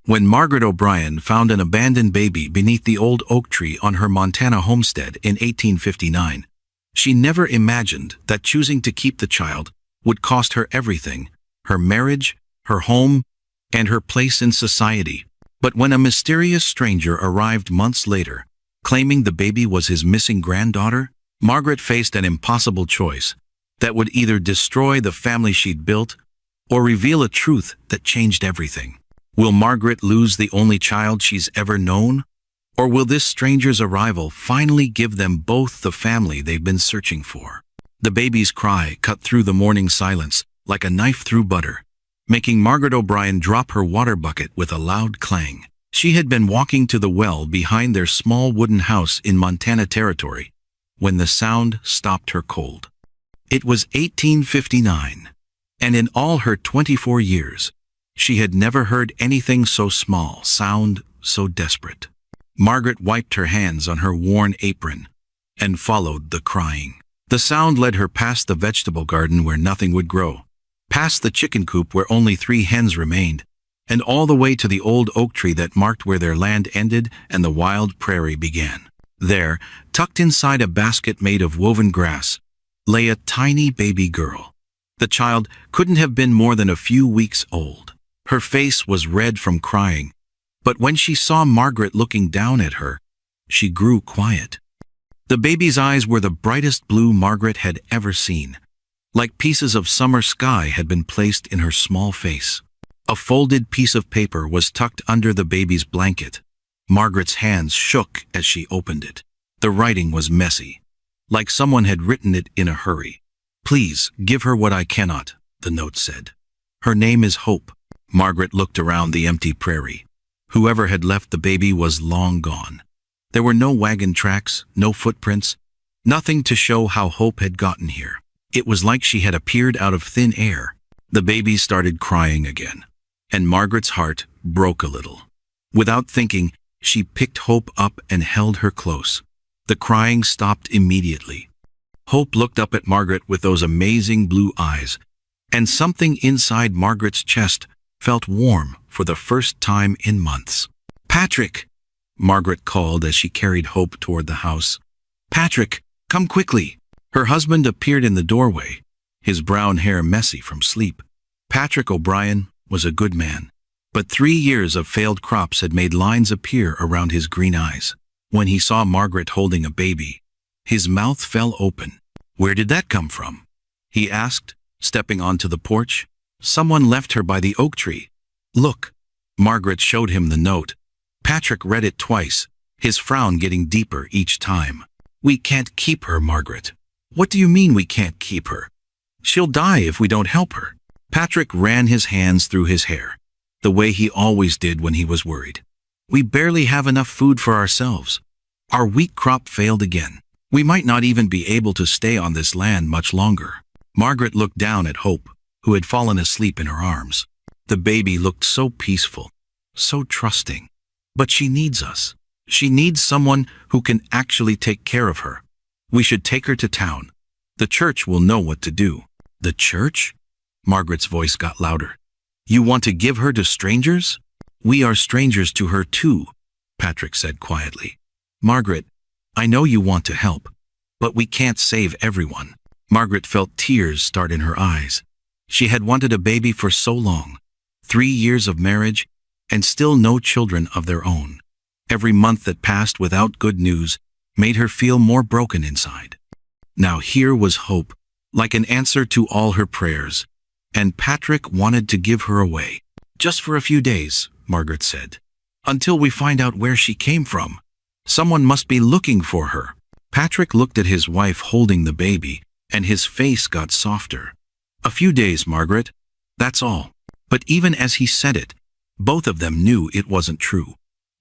When Margaret O'Brien found an abandoned baby beneath the old oak tree on her Montana homestead in 1859, she never imagined that choosing to keep the child would cost her everything: her marriage, her home, and her place in society. But when a mysterious stranger arrived months later, claiming the baby was his missing granddaughter, Margaret faced an impossible choice that would either destroy the family she'd built or reveal a truth that changed everything. Will Margaret lose the only child she's ever known? Or will this stranger's arrival finally give them both the family they've been searching for? The baby's cry cut through the morning silence like a knife through butter, making Margaret O'Brien drop her water bucket with a loud clang. She had been walking to the well behind their small wooden house in Montana Territory when the sound stopped her cold. It was 1859, and in all her 24 years, she had never heard anything so small sound so desperate. Margaret wiped her hands on her worn apron and followed the crying. The sound led her past the vegetable garden where nothing would grow, past the chicken coop where only 3 hens remained, and all the way to the old oak tree that marked where their land ended and the wild prairie began. There, tucked inside a basket made of woven grass, lay a tiny baby girl. The child couldn't have been more than a few weeks old. Her face was red from crying, but when she saw Margaret looking down at her, she grew quiet. The baby's eyes were the brightest blue Margaret had ever seen, like pieces of summer sky had been placed in her small face. A folded piece of paper was tucked under the baby's blanket. Margaret's hands shook as she opened it. The writing was messy, like someone had written it in a hurry. "Please, give her what I cannot," the note said. "Her name is Hope." Margaret looked around the empty prairie. Whoever had left the baby was long gone. There were no wagon tracks, no footprints, nothing to show how Hope had gotten here. It was like she had appeared out of thin air. The baby started crying again, and Margaret's heart broke a little. Without thinking, she picked Hope up and held her close. The crying stopped immediately. Hope looked up at Margaret with those amazing blue eyes, and something inside Margaret's chest felt warm for the first time in months. "Patrick!" Margaret called as she carried Hope toward the house. "Patrick, come quickly!" Her husband appeared in the doorway, his brown hair messy from sleep. Patrick O'Brien was a good man, but 3 years of failed crops had made lines appear around his green eyes. When he saw Margaret holding a baby, his mouth fell open. "Where did that come from?" he asked, stepping onto the porch. "Someone left her by the oak tree. Look." Margaret showed him the note. Patrick read it twice, his frown getting deeper each time. "We can't keep her, Margaret." "What do you mean we can't keep her? She'll die if we don't help her." Patrick ran his hands through his hair, the way he always did when he was worried. "We barely have enough food for ourselves. Our wheat crop failed again. We might not even be able to stay on this land much longer." Margaret looked down at Hope, who had fallen asleep in her arms. The baby looked so peaceful, so trusting. "But she needs us. She needs someone who can actually take care of her. We should take her to town. The church will know what to do." "The church?" Margaret's voice got louder. "You want to give her to strangers?" "We are strangers to her too," Patrick said quietly. "Margaret, I know you want to help, but we can't save everyone." Margaret felt tears start in her eyes. She had wanted a baby for so long, 3 years of marriage, and still no children of their own. Every month that passed without good news made her feel more broken inside. Now here was hope, like an answer to all her prayers, and Patrick wanted to give her away. "Just for a few days," Margaret said, "until we find out where she came from. Someone must be looking for her." Patrick looked at his wife holding the baby, and his face got softer. "A few days, Margaret. That's all." But even as he said it, both of them knew it wasn't true.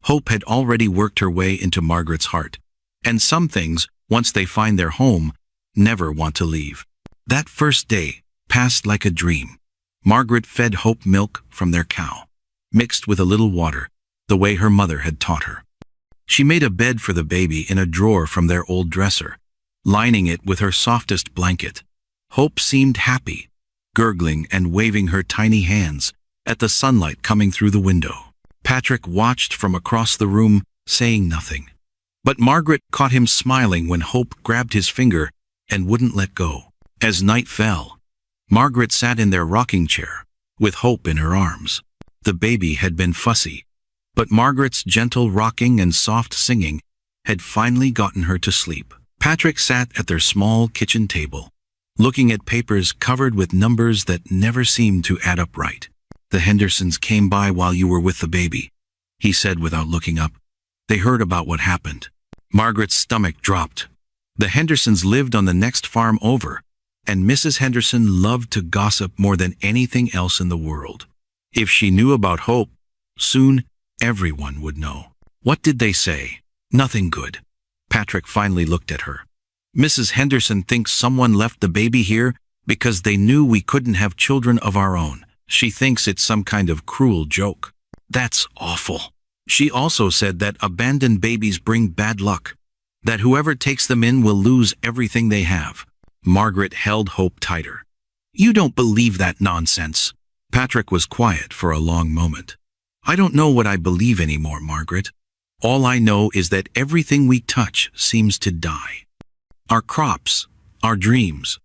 Hope had already worked her way into Margaret's heart, and some things, once they find their home, never want to leave. That first day passed like a dream. Margaret fed Hope milk from their cow, mixed with a little water, the way her mother had taught her. She made a bed for the baby in a drawer from their old dresser, lining it with her softest blanket. Hope seemed happy, gurgling and waving her tiny hands at the sunlight coming through the window. Patrick watched from across the room, saying nothing. But Margaret caught him smiling when Hope grabbed his finger and wouldn't let go. As night fell, Margaret sat in their rocking chair, with Hope in her arms. The baby had been fussy, but Margaret's gentle rocking and soft singing had finally gotten her to sleep. Patrick sat at their small kitchen table, looking at papers covered with numbers that never seemed to add up right. "The Hendersons came by while you were with the baby," he said without looking up. "They heard about what happened." Margaret's stomach dropped. The Hendersons lived on the next farm over, and Mrs. Henderson loved to gossip more than anything else in the world. If she knew about Hope, soon everyone would know. "What did they say?" "Nothing good." Patrick finally looked at her. "Mrs. Henderson thinks someone left the baby here because they knew we couldn't have children of our own. She thinks it's some kind of cruel joke." "That's awful." She also said that abandoned babies bring bad luck, that whoever takes them in will lose everything they have. Margaret held Hope tighter. "You don't believe that nonsense." Patrick was quiet for a long moment. "I don't know what I believe anymore, Margaret. All I know is that everything we touch seems to die. Our crops, our dreams,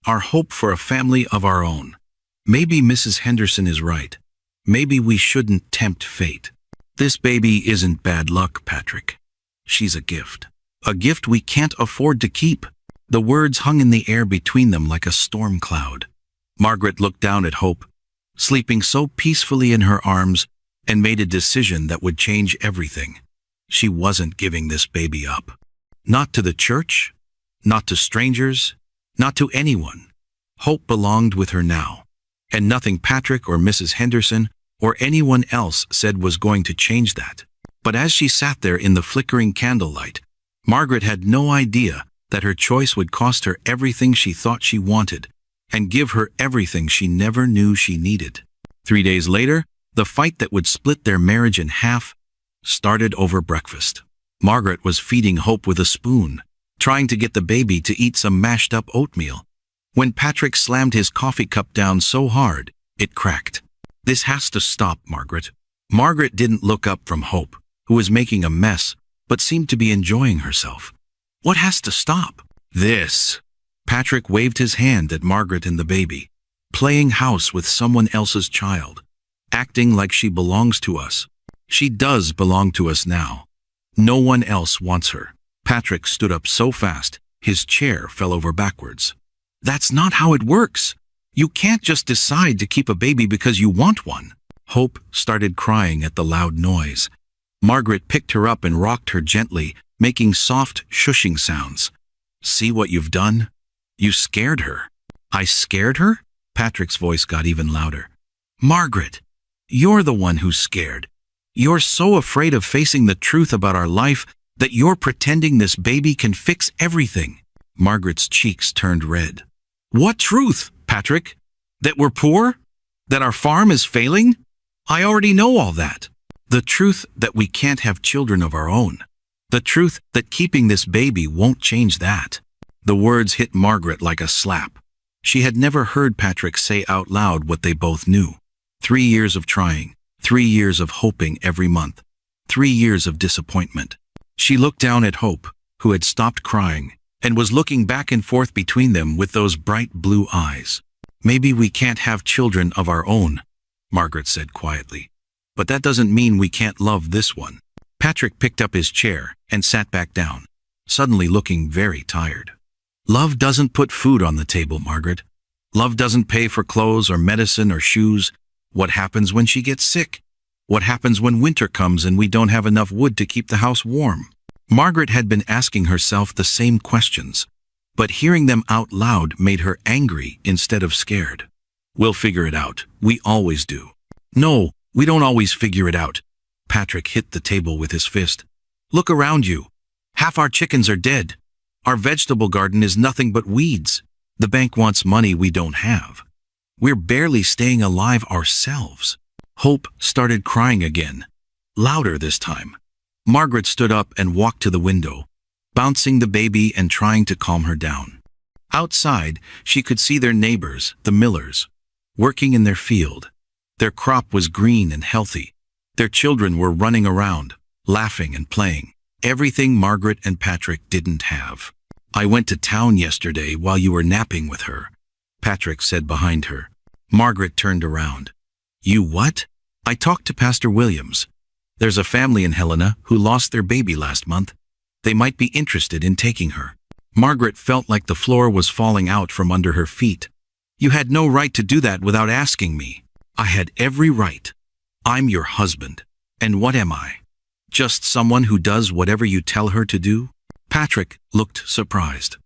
our hope for a family of our own. Maybe Mrs. Henderson is right. Maybe we shouldn't tempt fate. This baby isn't bad luck, Patrick. She's a gift. A gift we can't afford to keep." The words hung in the air between them like a storm cloud. Margaret looked down at Hope, sleeping so peacefully in her arms, and made a decision that would change everything. She wasn't giving this baby up. Not to the church, not to strangers, not to anyone. Hope belonged with her now, and nothing Patrick or Mrs. Henderson or anyone else said was going to change that. But as she sat there in the flickering candlelight, Margaret had no idea that her choice would cost her everything she thought she wanted, and give her everything she never knew she needed. 3 days later, the fight that would split their marriage in half started over breakfast. Margaret was feeding Hope with a spoon, trying to get the baby to eat some mashed up oatmeal, when Patrick slammed his coffee cup down so hard, it cracked. "This has to stop, Margaret." Margaret didn't look up from Hope, who was making a mess, but seemed to be enjoying herself. "What has to stop?" "This." Patrick waved his hand at Margaret and the baby. "Playing house with someone else's child. Acting like she belongs to us. She does belong to us now. No one else wants her." Patrick stood up so fast, his chair fell over backwards. "That's not how it works. You can't just decide to keep a baby because you want one." Hope started crying at the loud noise. Margaret picked her up and rocked her gently, making soft, shushing sounds. "See what you've done? You scared her." "I scared her?" Patrick's voice got even louder. "Margaret, you're the one who's scared. You're so afraid of facing the truth about our life that you're pretending this baby can fix everything." Margaret's cheeks turned red. "What truth, Patrick? That we're poor? That our farm is failing? I already know all that. The truth that we can't have children of our own. The truth that keeping this baby won't change that." The words hit Margaret like a slap. She had never heard Patrick say out loud what they both knew. 3 years of trying, 3 years of hoping every month, 3 years of disappointment. She looked down at Hope, who had stopped crying, and was looking back and forth between them with those bright blue eyes. "Maybe we can't have children of our own," Margaret said quietly. "But that doesn't mean we can't love this one." Patrick picked up his chair and sat back down, suddenly looking very tired. "Love doesn't put food on the table, Margaret. Love doesn't pay for clothes or medicine or shoes. What happens when she gets sick? What happens when winter comes and we don't have enough wood to keep the house warm?" Margaret had been asking herself the same questions, but hearing them out loud made her angry instead of scared. "We'll figure it out. We always do." "No, we don't always figure it out." Patrick hit the table with his fist. "Look around you. Half our chickens are dead. Our vegetable garden is nothing but weeds. The bank wants money we don't have. We're barely staying alive ourselves." Hope started crying again, louder this time. Margaret stood up and walked to the window, bouncing the baby and trying to calm her down. Outside, she could see their neighbors, the Millers, working in their field. Their crop was green and healthy. Their children were running around, laughing and playing. Everything Margaret and Patrick didn't have. "I went to town yesterday while you were napping with her," Patrick said behind her. Margaret turned around. "You what?" "I talked to Pastor Williams. There's a family in Helena who lost their baby last month. They might be interested in taking her." Margaret felt like the floor was falling out from under her feet. "You had no right to do that without asking me." "I had every right. I'm your husband. And what am I? Just someone who does whatever you tell her to do?" Patrick looked surprised.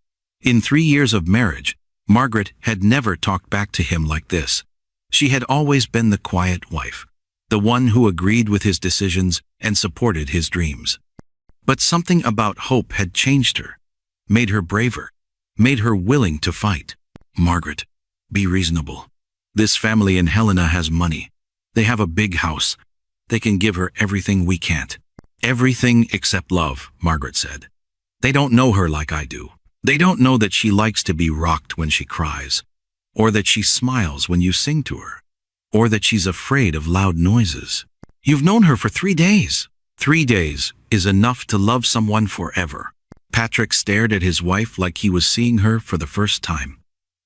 In 3 years of marriage, Margaret had never talked back to him like this. She had always been the quiet wife, the one who agreed with his decisions and supported his dreams. But something about Hope had changed her, made her braver, made her willing to fight. "Margaret, be reasonable. This family in Helena has money. They have a big house. They can give her everything we can't." "Everything except love," Margaret said. "They don't know her like I do. They don't know that she likes to be rocked when she cries, or that she smiles when you sing to her, or that she's afraid of loud noises. You've known her for 3 days. 3 days is enough to love someone forever." Patrick stared at his wife like he was seeing her for the first time.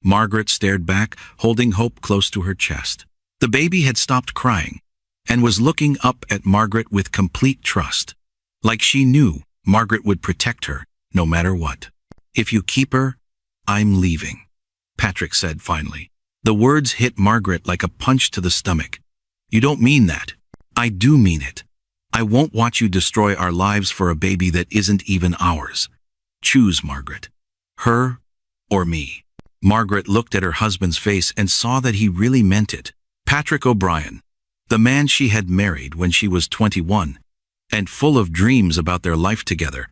Margaret stared back, holding Hope close to her chest. The baby had stopped crying and was looking up at Margaret with complete trust, like she knew Margaret would protect her no matter what. "If you keep her, I'm leaving," Patrick said finally. The words hit Margaret like a punch to the stomach. "You don't mean that." "I do mean it. I won't watch you destroy our lives for a baby that isn't even ours. Choose, Margaret. Her or me." Margaret looked at her husband's face and saw that he really meant it. Patrick O'Brien, the man she had married when she was 21, and full of dreams about their life together,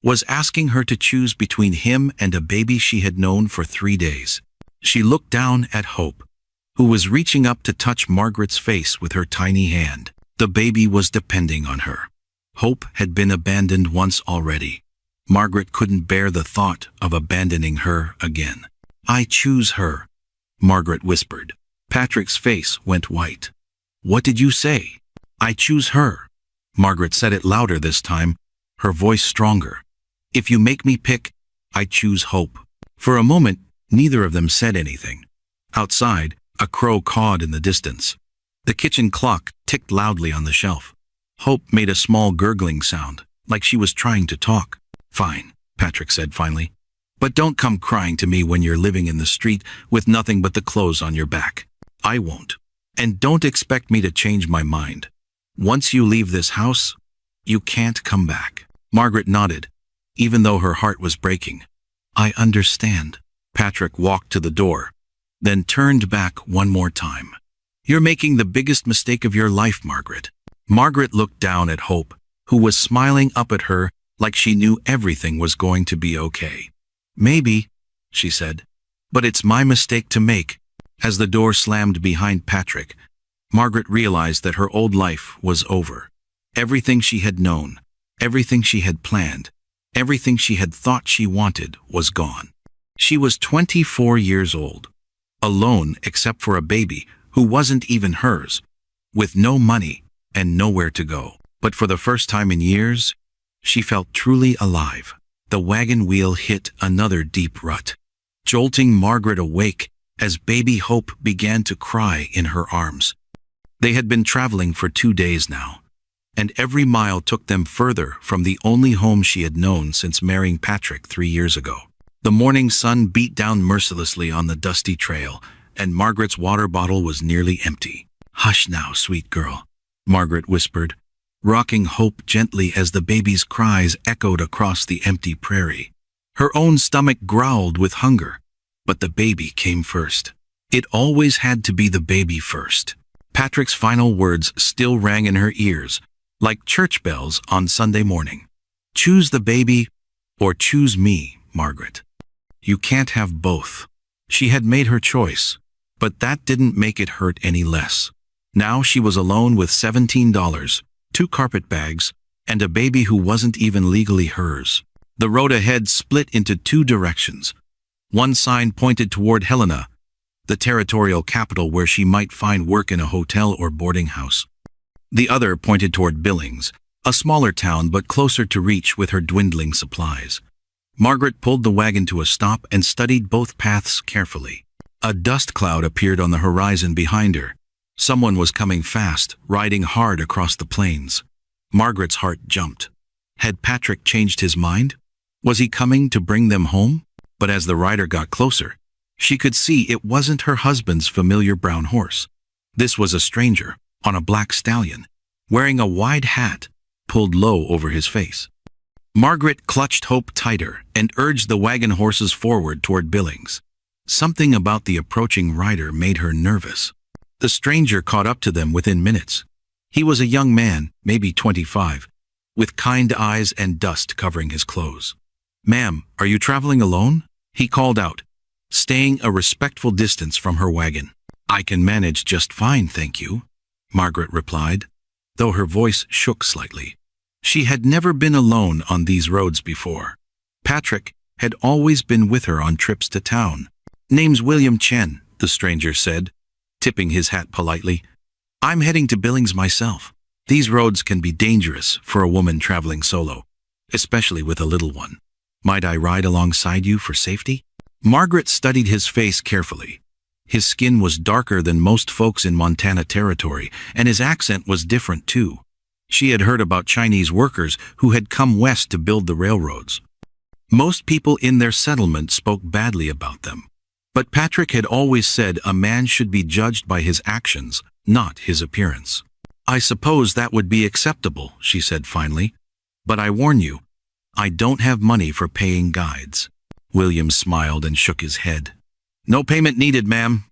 was asking her to choose between him and a baby she had known for 3 days. She looked down at Hope, who was reaching up to touch Margaret's face with her tiny hand. The baby was depending on her. Hope had been abandoned once already. Margaret couldn't bear the thought of abandoning her again. "I choose her," Margaret whispered. Patrick's face went white. "What did you say?" "I choose her." Margaret said it louder this time, her voice stronger. "If you make me pick, I choose Hope." For a moment, neither of them said anything. Outside, a crow cawed in the distance. The kitchen clock ticked loudly on the shelf. Hope made a small gurgling sound, like she was trying to talk. "Fine," Patrick said finally. "But don't come crying to me when you're living in the street with nothing but the clothes on your back. I won't. And don't expect me to change my mind. Once you leave this house, you can't come back." Margaret nodded, even though her heart was breaking. "I understand." Patrick walked to the door, then turned back one more time. "You're making the biggest mistake of your life, Margaret." Margaret looked down at Hope, who was smiling up at her like she knew everything was going to be okay. "Maybe," she said, "but it's my mistake to make." As the door slammed behind Patrick, Margaret realized that her old life was over. Everything she had known, everything she had planned, everything she had thought she wanted was gone. She was 24 years old, alone except for a baby who wasn't even hers, with no money and nowhere to go. But for the first time in years, she felt truly alive. The wagon wheel hit another deep rut, jolting Margaret awake as baby Hope began to cry in her arms. They had been traveling for 2 days now, and every mile took them further from the only home she had known since marrying Patrick 3 years ago. The morning sun beat down mercilessly on the dusty trail, and Margaret's water bottle was nearly empty. "Hush now, sweet girl," Margaret whispered, rocking Hope gently as the baby's cries echoed across the empty prairie. Her own stomach growled with hunger, but the baby came first. It always had to be the baby first. Patrick's final words still rang in her ears, like church bells on Sunday morning. "Choose the baby or choose me, Margaret. You can't have both." She had made her choice, but that didn't make it hurt any less. Now she was alone with $17, 2 carpet bags, and a baby who wasn't even legally hers. The road ahead split into 2 directions. One sign pointed toward Helena, the territorial capital where she might find work in a hotel or boarding house. The other pointed toward Billings, a smaller town but closer to reach with her dwindling supplies. Margaret pulled the wagon to a stop and studied both paths carefully. A dust cloud appeared on the horizon behind her. Someone was coming fast, riding hard across the plains. Margaret's heart jumped. Had Patrick changed his mind? Was he coming to bring them home? But as the rider got closer, she could see it wasn't her husband's familiar brown horse. This was a stranger, on a black stallion, wearing a wide hat, pulled low over his face. Margaret clutched Hope tighter and urged the wagon horses forward toward Billings. Something about the approaching rider made her nervous. The stranger caught up to them within minutes. He was a young man, maybe 25, with kind eyes and dust covering his clothes. "Ma'am, are you traveling alone?" he called out, staying a respectful distance from her wagon. "I can manage just fine, thank you," Margaret replied, though her voice shook slightly. She had never been alone on these roads before. Patrick had always been with her on trips to town. "Name's William Chen," the stranger said, tipping his hat politely. "I'm heading to Billings myself. These roads can be dangerous for a woman traveling solo, especially with a little one. Might I ride alongside you for safety?" Margaret studied his face carefully. His skin was darker than most folks in Montana Territory, and his accent was different too. She had heard about Chinese workers who had come west to build the railroads. Most people in their settlement spoke badly about them. But Patrick had always said a man should be judged by his actions, not his appearance. "I suppose that would be acceptable," she said finally. "But I warn you, I don't have money for paying guides." William smiled and shook his head. "No payment needed, ma'am.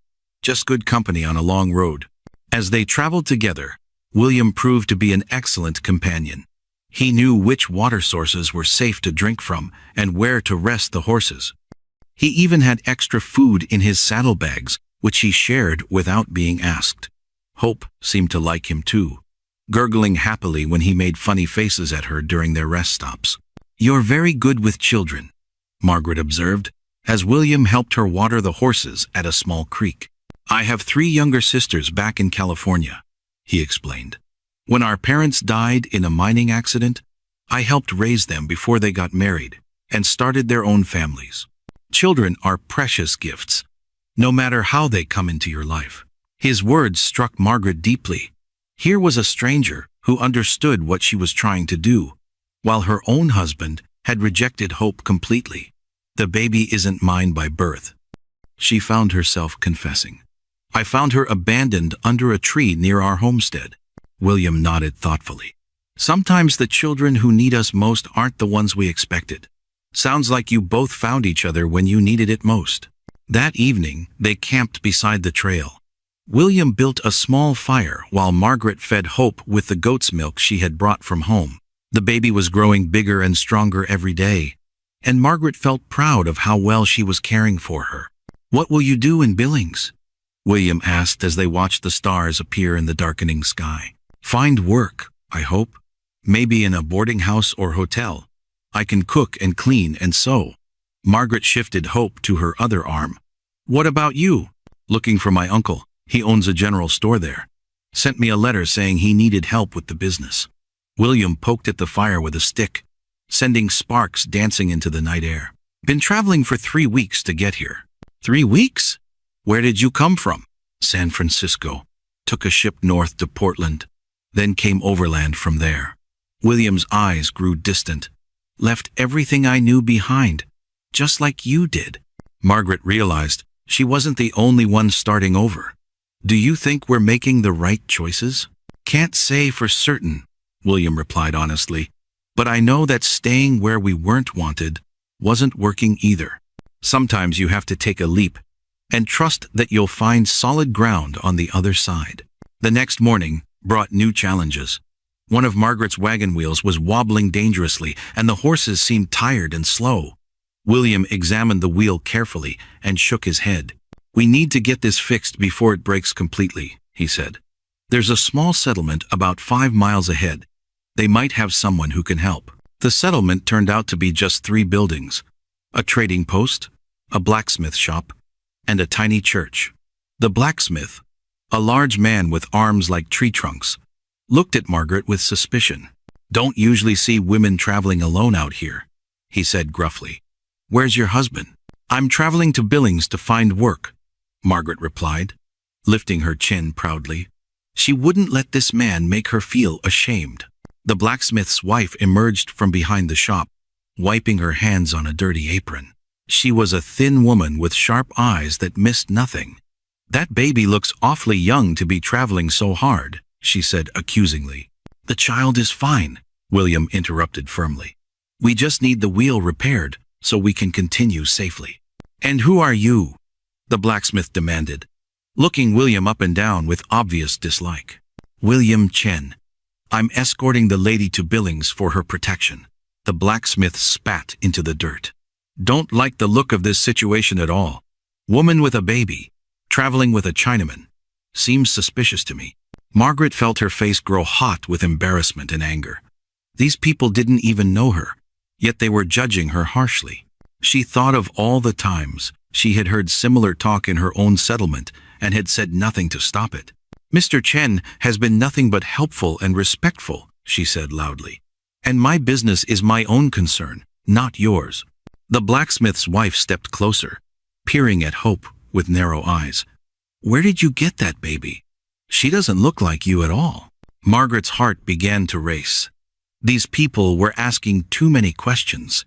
Just good company on a long road." As they traveled together, William proved to be an excellent companion. He knew which water sources were safe to drink from and where to rest the horses. He even had extra food in his saddlebags, which he shared without being asked. Hope seemed to like him too, gurgling happily when he made funny faces at her during their rest stops. "You're very good with children," Margaret observed, as William helped her water the horses at a small creek. "I have 3 younger sisters back in California," he explained. "When our parents died in a mining accident, I helped raise them before they got married and started their own families. Children are precious gifts, no matter how they come into your life." His words struck Margaret deeply. Here was a stranger who understood what she was trying to do, while her own husband had rejected Hope completely. "The baby isn't mine by birth," she found herself confessing. "I found her abandoned under a tree near our homestead." William nodded thoughtfully. "Sometimes the children who need us most aren't the ones we expected. Sounds like you both found each other when you needed it most." That evening, they camped beside the trail. William built a small fire while Margaret fed Hope with the goat's milk she had brought from home. The baby was growing bigger and stronger every day, and Margaret felt proud of how well she was caring for her. "What will you do in Billings?" William asked as they watched the stars appear in the darkening sky. "Find work, I hope. Maybe in a boarding house or hotel. I can cook and clean and sew." Margaret shifted Hope to her other arm. "What about you?" "Looking for my uncle. He owns a general store there. Sent me a letter saying he needed help with the business." William poked at the fire with a stick, sending sparks dancing into the night air. "Been traveling for 3 weeks to get here." "3 weeks? Where did you come from?" "San Francisco. Took a ship north to Portland, then came overland from there." William's eyes grew distant. "Left everything I knew behind, just like you did." Margaret realized she wasn't the only one starting over. "Do you think we're making the right choices?" "Can't say for certain," William replied honestly, "but I know that staying where we weren't wanted wasn't working either. Sometimes you have to take a leap and trust that you'll find solid ground on the other side." The next morning brought new challenges. One of Margaret's wagon wheels was wobbling dangerously, and the horses seemed tired and slow. William examined the wheel carefully and shook his head. "We need to get this fixed before it breaks completely," he said. "There's a small settlement about 5 miles ahead. They might have someone who can help." The settlement turned out to be just 3 buildings: a trading post, a blacksmith shop, and a tiny church. The blacksmith, a large man with arms like tree trunks, looked at Margaret with suspicion. "Don't usually see women traveling alone out here," he said gruffly. "Where's your husband?" "I'm traveling to Billings to find work," Margaret replied, lifting her chin proudly. She wouldn't let this man make her feel ashamed. The blacksmith's wife emerged from behind the shop, wiping her hands on a dirty apron. She was a thin woman with sharp eyes that missed nothing. "That baby looks awfully young to be traveling so hard," she said accusingly. "The child is fine," William interrupted firmly. "We just need the wheel repaired so we can continue safely." "And who are you?" the blacksmith demanded, looking William up and down with obvious dislike. "William Chen. I'm escorting the lady to Billings for her protection." The blacksmith spat into the dirt. "Don't like the look of this situation at all. Woman with a baby, traveling with a Chinaman. Seems suspicious to me." Margaret felt her face grow hot with embarrassment and anger. These people didn't even know her, yet they were judging her harshly. She thought of all the times she had heard similar talk in her own settlement and had said nothing to stop it. "Mr. Chen has been nothing but helpful and respectful," she said loudly. "And my business is my own concern, not yours." The blacksmith's wife stepped closer, peering at Hope with narrow eyes. "Where did you get that baby? She doesn't look like you at all." Margaret's heart began to race. These people were asking too many questions,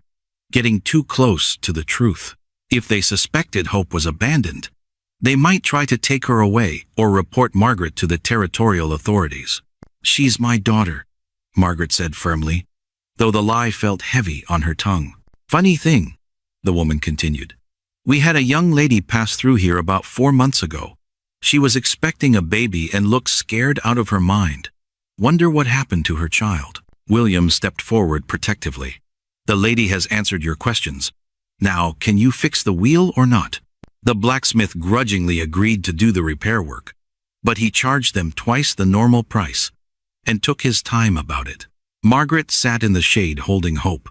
getting too close to the truth. If they suspected Hope was abandoned, they might try to take her away or report Margaret to the territorial authorities. "She's my daughter," Margaret said firmly, though the lie felt heavy on her tongue. "Funny thing," the woman continued. "We had a young lady pass through here about 4 months ago. She was expecting a baby and looked scared out of her mind. Wonder what happened to her child." William stepped forward protectively. "The lady has answered your questions. Now, can you fix the wheel or not?" The blacksmith grudgingly agreed to do the repair work, but he charged them twice the normal price and took his time about it. Margaret sat in the shade holding Hope,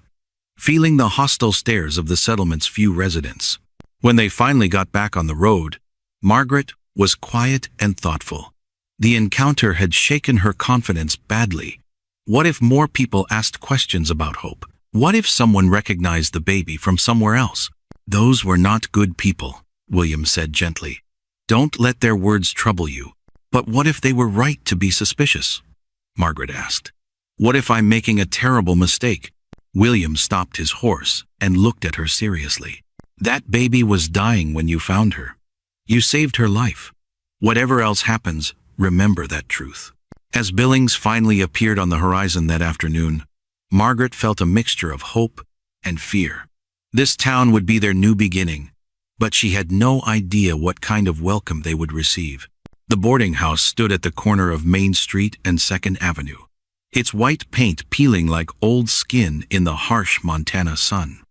feeling the hostile stares of the settlement's few residents. When they finally got back on the road, Margaret was quiet and thoughtful. The encounter had shaken her confidence badly. What if more people asked questions about Hope? What if someone recognized the baby from somewhere else? "Those were not good people," William said gently. "Don't let their words trouble you." "But what if they were right to be suspicious?" Margaret asked. "What if I'm making a terrible mistake?" William stopped his horse and looked at her seriously. "That baby was dying when you found her. You saved her life. Whatever else happens, remember that truth." As Billings finally appeared on the horizon that afternoon, Margaret felt a mixture of hope and fear. This town would be their new beginning, but she had no idea what kind of welcome they would receive. The boarding house stood at the corner of Main Street and 2nd Avenue, its white paint peeling like old skin in the harsh Montana sun.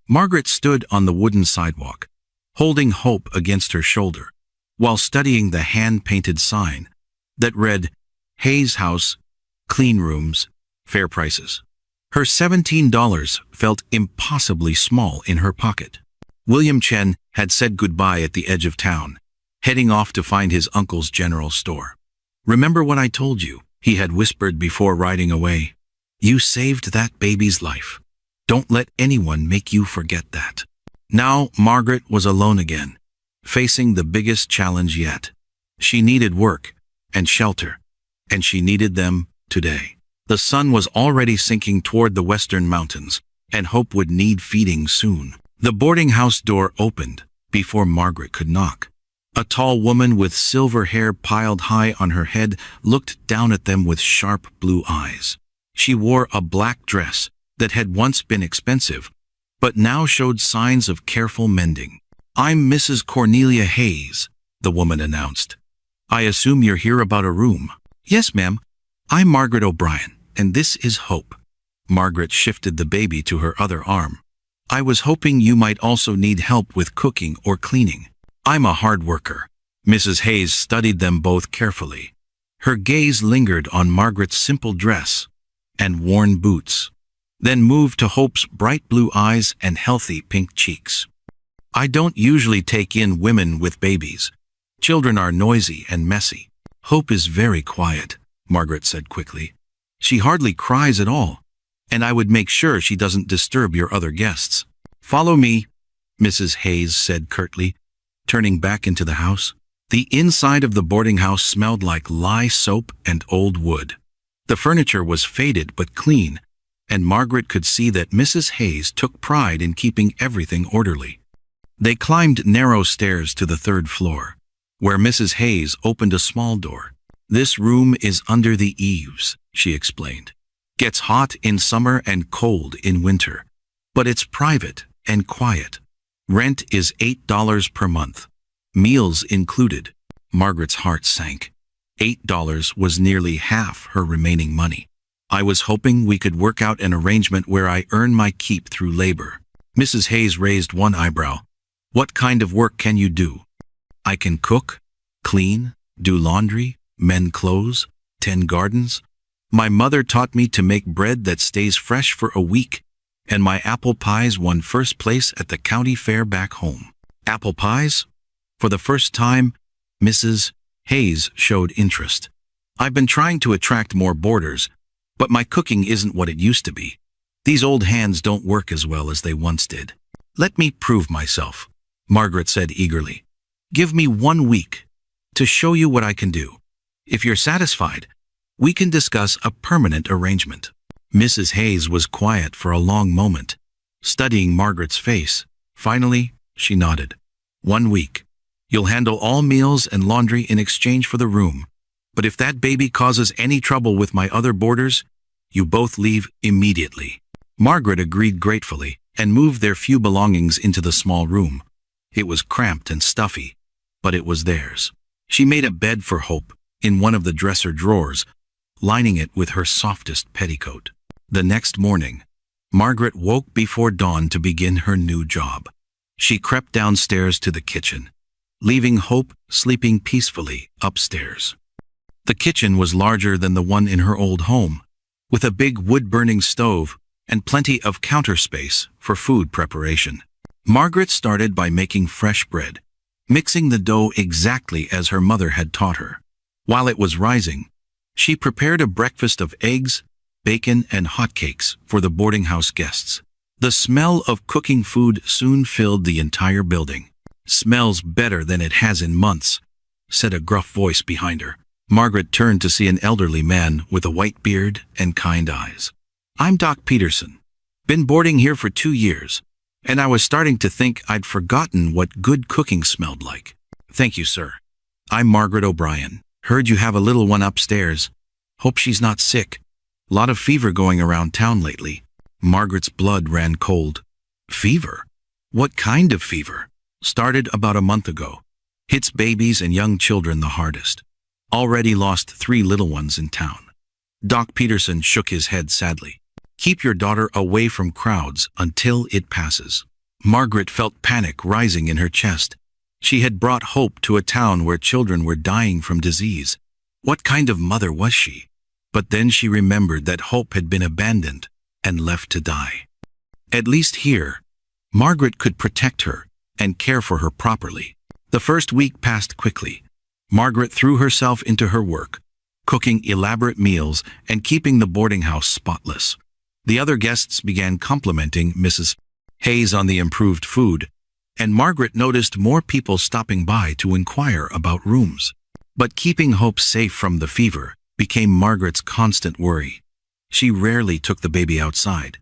Margaret stood on the wooden sidewalk, holding Hope against her shoulder, while studying the hand-painted sign that read, "Hayes House, Clean Rooms, Fair Prices." Her $17 felt impossibly small in her pocket. William Chen had said goodbye at the edge of town, heading off to find his uncle's general store. "Remember what I told you," he had whispered before riding away. "You saved that baby's life. Don't let anyone make you forget that." Now Margaret was alone again, facing the biggest challenge yet. She needed work and shelter, and she needed them today. The sun was already sinking toward the western mountains, and Hope would need feeding soon. The boarding house door opened before Margaret could knock. A tall woman with silver hair piled high on her head looked down at them with sharp blue eyes. She wore a black dress that had once been expensive, but now showed signs of careful mending. "I'm Mrs. Cornelia Hayes," the woman announced. "I assume you're here about a room." "Yes, ma'am. I'm Margaret O'Brien, and this is Hope." Margaret shifted the baby to her other arm. "I was hoping you might also need help with cooking or cleaning." "I'm a hard worker." Mrs. Hayes studied them both carefully. Her gaze lingered on Margaret's simple dress and worn boots, then moved to Hope's bright blue eyes and healthy pink cheeks. "I don't usually take in women with babies. Children are noisy and messy. Hope is very quiet," Margaret said quickly. She hardly cries at all, and I would make sure she doesn't disturb your other guests. Follow me, Mrs. Hayes said curtly, turning back into the house. The inside of the boarding house smelled like lye soap and old wood. The furniture was faded but clean, and Margaret could see that Mrs. Hayes took pride in keeping everything orderly. They climbed narrow stairs to the third floor, where Mrs. Hayes opened a small door. This room is under the eaves, she explained. Gets hot in summer and cold in winter, but it's private and quiet. Rent is $8 per month, meals included. Margaret's heart sank. $8 was nearly half her remaining money. I was hoping we could work out an arrangement where I earn my keep through labor. Mrs. Hayes raised one eyebrow. What kind of work can you do? I can cook, clean, do laundry, mend clothes, tend gardens. My mother taught me to make bread that stays fresh for a week, and my apple pies won first place at the county fair back home. Apple pies? For the first time, Mrs. Hayes showed interest. I've been trying to attract more boarders, but my cooking isn't what it used to be. These old hands don't work as well as they once did. Let me prove myself, Margaret said eagerly. Give me 1 week to show you what I can do. If you're satisfied, we can discuss a permanent arrangement. Mrs. Hayes was quiet for a long moment, studying Margaret's face. Finally, she nodded. 1 week. You'll handle all meals and laundry in exchange for the room. But if that baby causes any trouble with my other boarders, you both leave immediately. Margaret agreed gratefully and moved their few belongings into the small room. It was cramped and stuffy, but it was theirs. She made a bed for Hope in one of the dresser drawers, lining it with her softest petticoat. The next morning, Margaret woke before dawn to begin her new job. She crept downstairs to the kitchen, leaving Hope sleeping peacefully upstairs. The kitchen was larger than the one in her old home, with a big wood-burning stove and plenty of counter space for food preparation. Margaret started by making fresh bread, mixing the dough exactly as her mother had taught her. While it was rising, she prepared a breakfast of eggs, bacon, and hotcakes for the boarding house guests. The smell of cooking food soon filled the entire building. Smells better than it has in months, said a gruff voice behind her. Margaret turned to see an elderly man with a white beard and kind eyes. I'm Doc Peterson. Been boarding here for 2 years, and I was starting to think I'd forgotten what good cooking smelled like. Thank you, sir. I'm Margaret O'Brien. Heard you have a little one upstairs. Hope she's not sick. Lot of fever going around town lately. Margaret's blood ran cold. Fever? What kind of fever? Started about a month ago. Hits babies and young children the hardest. Already lost 3 little ones in town. Doc Peterson shook his head sadly. Keep your daughter away from crowds until it passes. Margaret felt panic rising in her chest. She had brought Hope to a town where children were dying from disease. What kind of mother was she? But then she remembered that Hope had been abandoned and left to die. At least here, Margaret could protect her and care for her properly. The first week passed quickly. Margaret threw herself into her work, cooking elaborate meals and keeping the boarding house spotless. The other guests began complimenting Mrs. Hayes on the improved food, and Margaret noticed more people stopping by to inquire about rooms. But keeping Hope safe from the fever became Margaret's constant worry. She rarely took the baby outside,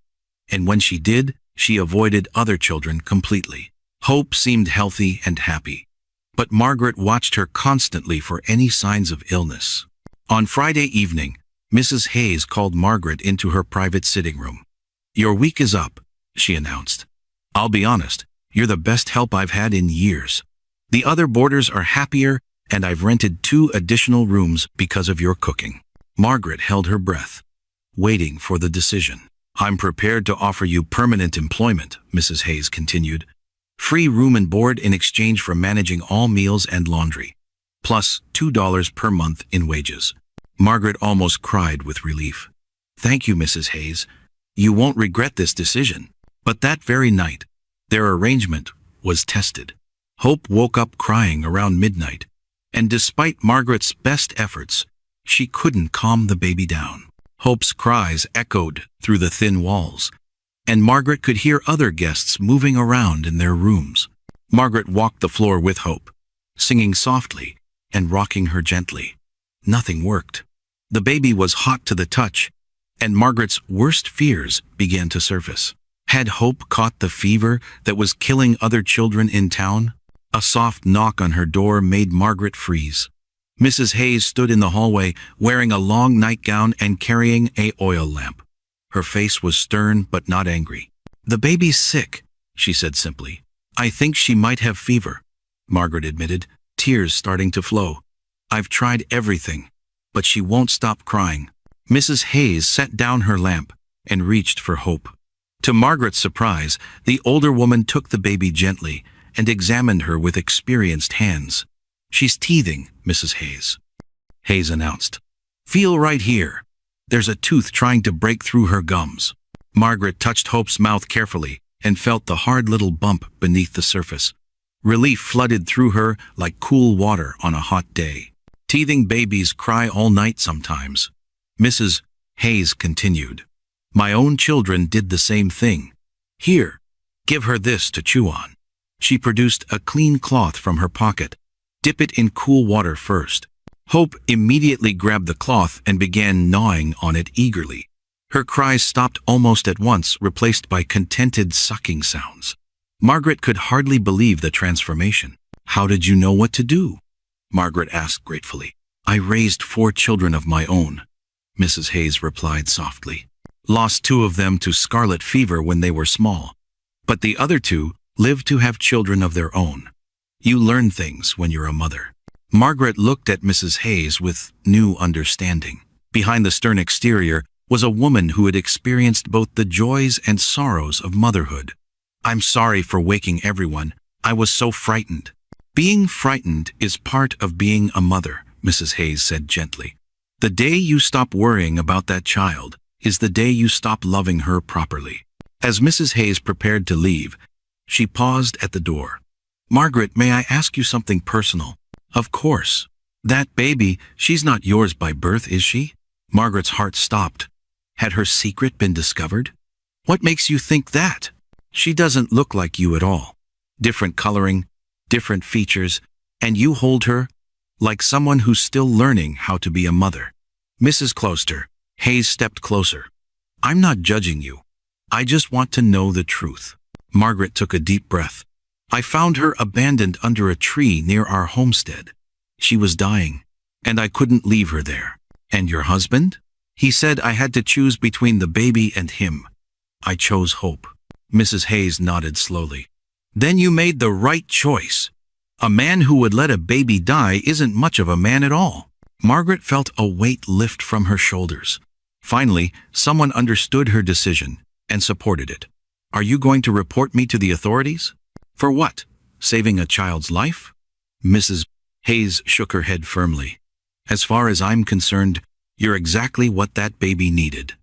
and when she did, she avoided other children completely. Hope seemed healthy and happy, but Margaret watched her constantly for any signs of illness. On Friday evening, Mrs. Hayes called Margaret into her private sitting room. Your week is up, she announced. I'll be honest, you're the best help I've had in years. The other boarders are happier, and I've rented 2 additional rooms because of your cooking. Margaret held her breath, waiting for the decision. I'm prepared to offer you permanent employment, Mrs. Hayes continued. Free room and board in exchange for managing all meals and laundry, plus $2 per month in wages. Margaret almost cried with relief. Thank you, Mrs. Hayes. You won't regret this decision. But that very night, their arrangement was tested. Hope woke up crying around midnight, and despite Margaret's best efforts, She couldn't calm the baby down. Hope's cries echoed through the thin walls, and Margaret could hear other guests moving around in their rooms. Margaret walked the floor with Hope, singing softly and rocking her gently. Nothing worked. The baby was hot to the touch, and Margaret's worst fears began to surface. Had Hope caught the fever that was killing other children in town? A soft knock on her door made Margaret freeze. Mrs. Hayes stood in the hallway, wearing a long nightgown and carrying an oil lamp. Her face was stern but not angry. "The baby's sick," she said simply. "I think she might have fever," Margaret admitted, tears starting to flow. "I've tried everything, but she won't stop crying." Mrs. Hayes set down her lamp and reached for Hope. To Margaret's surprise, the older woman took the baby gently and examined her with experienced hands. "She's teething, Mrs. Hayes," Hayes announced. "Feel right here. There's a tooth trying to break through her gums." Margaret touched Hope's mouth carefully and felt the hard little bump beneath the surface. Relief flooded through her like cool water on a hot day. "Teething babies cry all night sometimes," Mrs. Hayes continued. "My own children did the same thing. Here, give her this to chew on." She produced a clean cloth from her pocket. "Dip it in cool water first." Hope immediately grabbed the cloth and began gnawing on it eagerly. Her cries stopped almost at once, replaced by contented sucking sounds. Margaret could hardly believe the transformation. "How did you know what to do?" Margaret asked gratefully. "I raised 4 children of my own," Mrs. Hayes replied softly. "Lost 2 of them to scarlet fever when they were small, but the other 2 lived to have children of their own. You learn things when you're a mother." Margaret looked at Mrs. Hayes with new understanding. Behind the stern exterior was a woman who had experienced both the joys and sorrows of motherhood. "I'm sorry for waking everyone. I was so frightened." "Being frightened is part of being a mother," Mrs. Hayes said gently. "The day you stop worrying about that child is the day you stop loving her properly." As Mrs. Hayes prepared to leave, she paused at the door. "Margaret, may I ask you something personal?" "Of course. That baby, she's not yours by birth, is she?" Margaret's heart stopped. Had her secret been discovered? "What makes you think that?" "She doesn't look like you at all. Different coloring, different features, and you hold her like someone who's still learning how to be a mother." "Mrs. Closter," Hayes stepped closer. "I'm not judging you. I just want to know the truth." Margaret took a deep breath. "I found her abandoned under a tree near our homestead. She was dying, and I couldn't leave her there." "And your husband?" "He said I had to choose between the baby and him. I chose Hope." Mrs. Hayes nodded slowly. "Then you made the right choice. A man who would let a baby die isn't much of a man at all." Margaret felt a weight lift from her shoulders. Finally, someone understood her decision and supported it. "Are you going to report me to the authorities?" "For what? Saving a child's life?" Mrs. Hayes shook her head firmly. "As far as I'm concerned, you're exactly what that baby needed.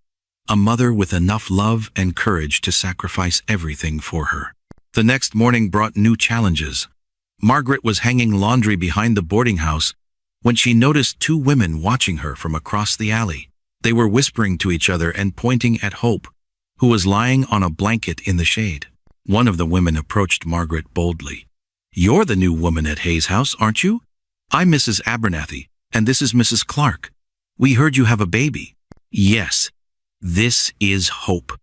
A mother with enough love and courage to sacrifice everything for her." The next morning brought new challenges. Margaret was hanging laundry behind the boarding house when she noticed 2 women watching her from across the alley. They were whispering to each other and pointing at Hope, who was lying on a blanket in the shade. One of the women approached Margaret boldly. "You're the new woman at Hayes House, aren't you? I'm Mrs. Abernathy, and this is Mrs. Clark. We heard you have a baby." "Yes, this is Hope,"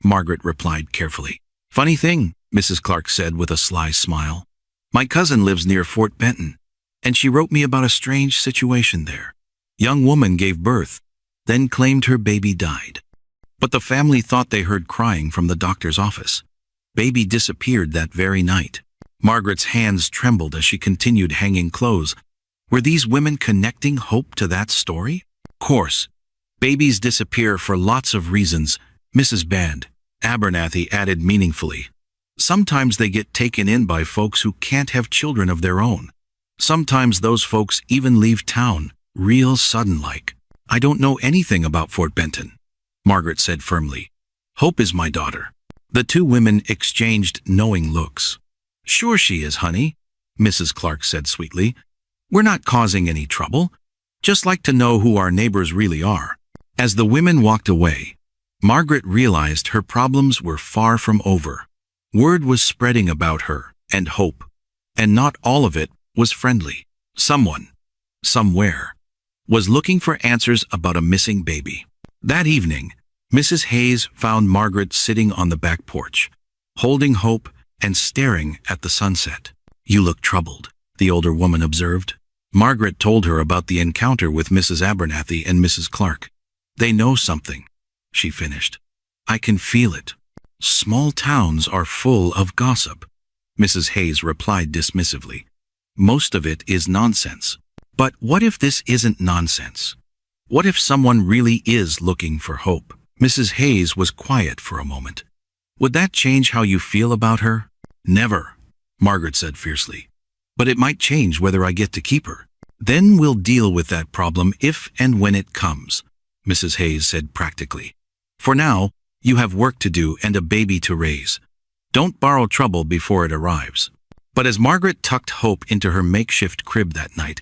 Margaret replied carefully. "Funny thing," Mrs. Clark said with a sly smile. "My cousin lives near Fort Benton, and she wrote me about a strange situation there. Young woman gave birth, then claimed her baby died. But the family thought they heard crying from the doctor's office. Baby disappeared that very night." Margaret's hands trembled as she continued hanging clothes. Were these women connecting Hope to that story? "Of course. Babies disappear for lots of reasons," Mrs. Abernathy added meaningfully. "Sometimes they get taken in by folks who can't have children of their own. Sometimes those folks even leave town, real sudden-like." "I don't know anything about Fort Benton," Margaret said firmly. "Hope is my daughter." The 2 women exchanged knowing looks. "Sure she is, honey," Mrs. Clark said sweetly. "We're not causing any trouble. Just like to know who our neighbors really are." As the women walked away, Margaret realized her problems were far from over. Word was spreading about her and Hope, and not all of it was friendly. Someone, somewhere, was looking for answers about a missing baby. That evening, Mrs. Hayes found Margaret sitting on the back porch, holding Hope and staring at the sunset. "You look troubled," the older woman observed. Margaret told her about the encounter with Mrs. Abernathy and Mrs. Clark. "They know something," she finished. "I can feel it." "Small towns are full of gossip," Mrs. Hayes replied dismissively. "Most of it is nonsense." "But what if this isn't nonsense? What if someone really is looking for Hope?" Mrs. Hayes was quiet for a moment. "Would that change how you feel about her?" "Never," Margaret said fiercely. "But it might change whether I get to keep her." "Then we'll deal with that problem if and when it comes," Mrs. Hayes said practically. "For now, you have work to do and a baby to raise. Don't borrow trouble before it arrives." But as Margaret tucked Hope into her makeshift crib that night,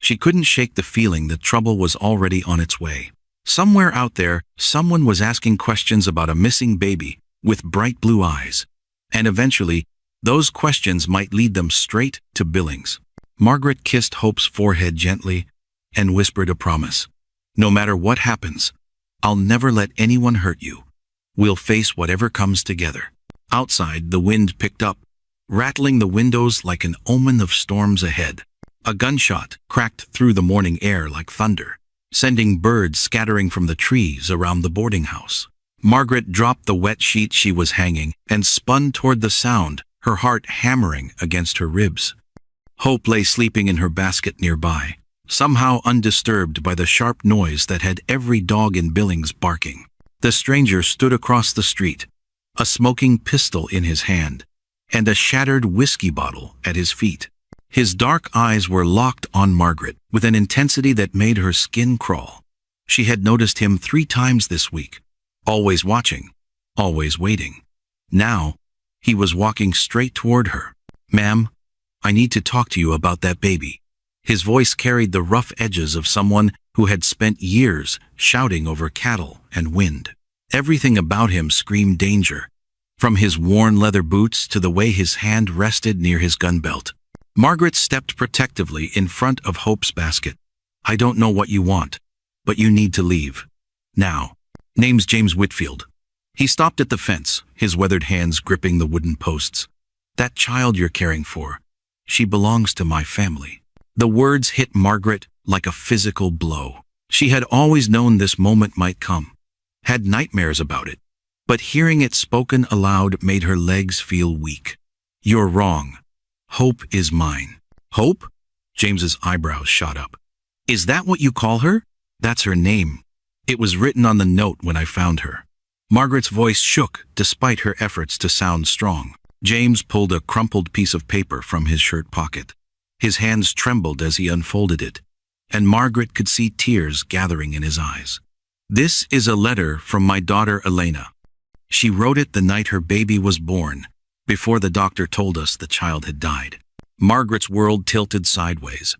she couldn't shake the feeling that trouble was already on its way. Somewhere out there, someone was asking questions about a missing baby with bright blue eyes. And eventually, those questions might lead them straight to Billings. Margaret kissed Hope's forehead gently and whispered a promise. "No matter what happens, I'll never let anyone hurt you. We'll face whatever comes together." Outside, the wind picked up, rattling the windows like an omen of storms ahead. A gunshot cracked through the morning air like thunder, sending birds scattering from the trees around the boarding house. Margaret dropped the wet sheet she was hanging and spun toward the sound, her heart hammering against her ribs. Hope lay sleeping in her basket nearby, somehow undisturbed by the sharp noise that had every dog in Billings barking. The stranger stood across the street, a smoking pistol in his hand, and a shattered whiskey bottle at his feet. His dark eyes were locked on Margaret with an intensity that made her skin crawl. She had noticed him 3 times this week, always watching, always waiting. Now, he was walking straight toward her. "Ma'am, I need to talk to you about that baby." His voice carried the rough edges of someone who had spent years shouting over cattle and wind. Everything about him screamed danger, from his worn leather boots to the way his hand rested near his gun belt. Margaret stepped protectively in front of Hope's basket. "I don't know what you want, but you need to leave. Now." "Name's James Whitfield." He stopped at the fence, his weathered hands gripping the wooden posts. "That child you're caring for, she belongs to my family." The words hit Margaret like a physical blow. She had always known this moment might come, had nightmares about it, but hearing it spoken aloud made her legs feel weak. "You're wrong. Hope is mine." "Hope?" James's eyebrows shot up. "Is that what you call her?" "That's her name. It was written on the note when I found her." Margaret's voice shook despite her efforts to sound strong. James pulled a crumpled piece of paper from his shirt pocket. His hands trembled as he unfolded it, and Margaret could see tears gathering in his eyes. "This is a letter from my daughter Elena. She wrote it the night her baby was born, before the doctor told us the child had died." Margaret's world tilted sideways.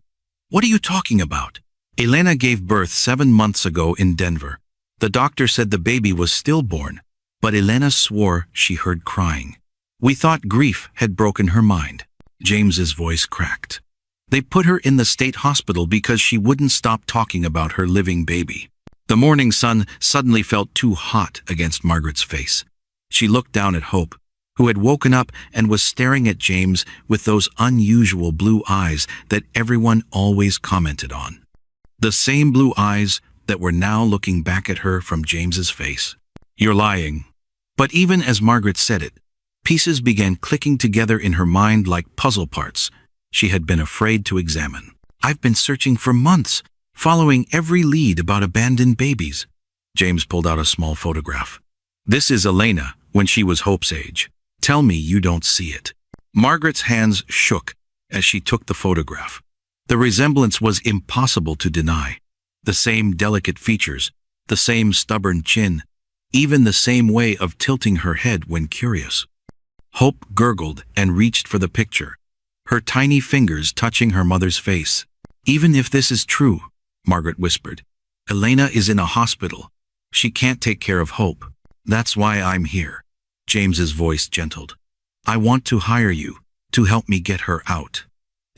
"What are you talking about?" "Elena gave birth 7 months ago in Denver. The doctor said the baby was stillborn, but Elena swore she heard crying. We thought grief had broken her mind." James's voice cracked. "They put her in the state hospital because she wouldn't stop talking about her living baby." The morning sun suddenly felt too hot against Margaret's face. She looked down at Hope, who had woken up and was staring at James with those unusual blue eyes that everyone always commented on. The same blue eyes that were now looking back at her from James's face. "You're lying." But even as Margaret said it, pieces began clicking together in her mind like puzzle parts she had been afraid to examine. "I've been searching for months, following every lead about abandoned babies." James pulled out a small photograph. "This is Elena when she was Hope's age. Tell me you don't see it." Margaret's hands shook as she took the photograph. The resemblance was impossible to deny. The same delicate features, the same stubborn chin, even the same way of tilting her head when curious. Hope gurgled and reached for the picture, her tiny fingers touching her mother's face. "Even if this is true," Margaret whispered. Elena is in a hospital. She can't take care of Hope. That's why I'm here. James's voice gentled. I want to hire you to help me get her out.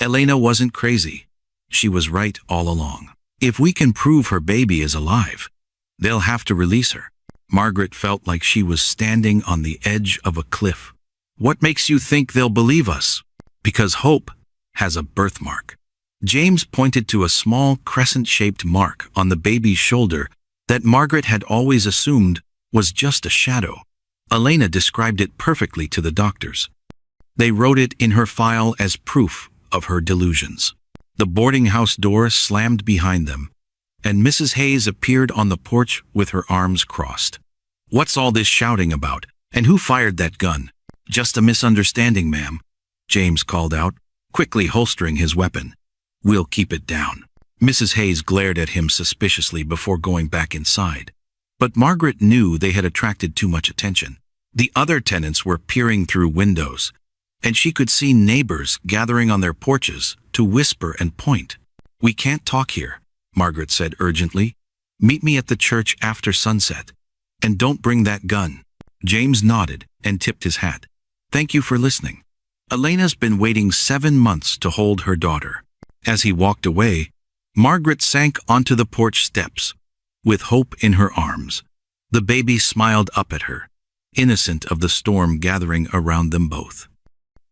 Elena wasn't crazy. She was right all along. If we can prove her baby is alive, they'll have to release her. Margaret felt like she was standing on the edge of a cliff. What makes you think they'll believe us? Because Hope has a birthmark. James pointed to a small crescent-shaped mark on the baby's shoulder that Margaret had always assumed was just a shadow. Elena described it perfectly to the doctors. They wrote it in her file as proof of her delusions. The boarding house door slammed behind them, and Mrs. Hayes appeared on the porch with her arms crossed. What's all this shouting about? And who fired that gun? Just a misunderstanding, ma'am, James called out, quickly holstering his weapon. We'll keep it down. Mrs. Hayes glared at him suspiciously before going back inside. But Margaret knew they had attracted too much attention. The other tenants were peering through windows, and she could see neighbors gathering on their porches to whisper and point. We can't talk here, Margaret said urgently. Meet me at the church after sunset. And don't bring that gun. James nodded and tipped his hat. Thank you for listening. Elena's been waiting 7 months to hold her daughter. As he walked away, Margaret sank onto the porch steps, with Hope in her arms. The baby smiled up at her, innocent of the storm gathering around them both.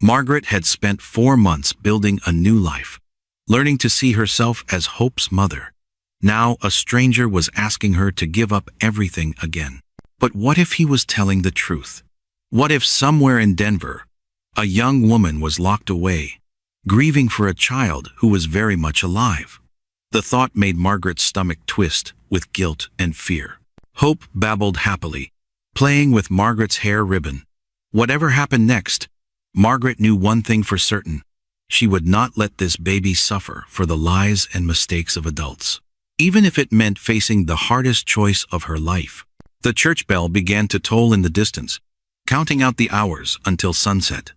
Margaret had spent 4 months building a new life, learning to see herself as Hope's mother. Now a stranger was asking her to give up everything again. But what if he was telling the truth? What if somewhere in Denver, a young woman was locked away, grieving for a child who was very much alive? The thought made Margaret's stomach twist with guilt and fear. Hope babbled happily, playing with Margaret's hair ribbon. Whatever happened next, Margaret knew one thing for certain. She would not let this baby suffer for the lies and mistakes of adults, even if it meant facing the hardest choice of her life. The church bell began to toll in the distance, counting out the hours until sunset.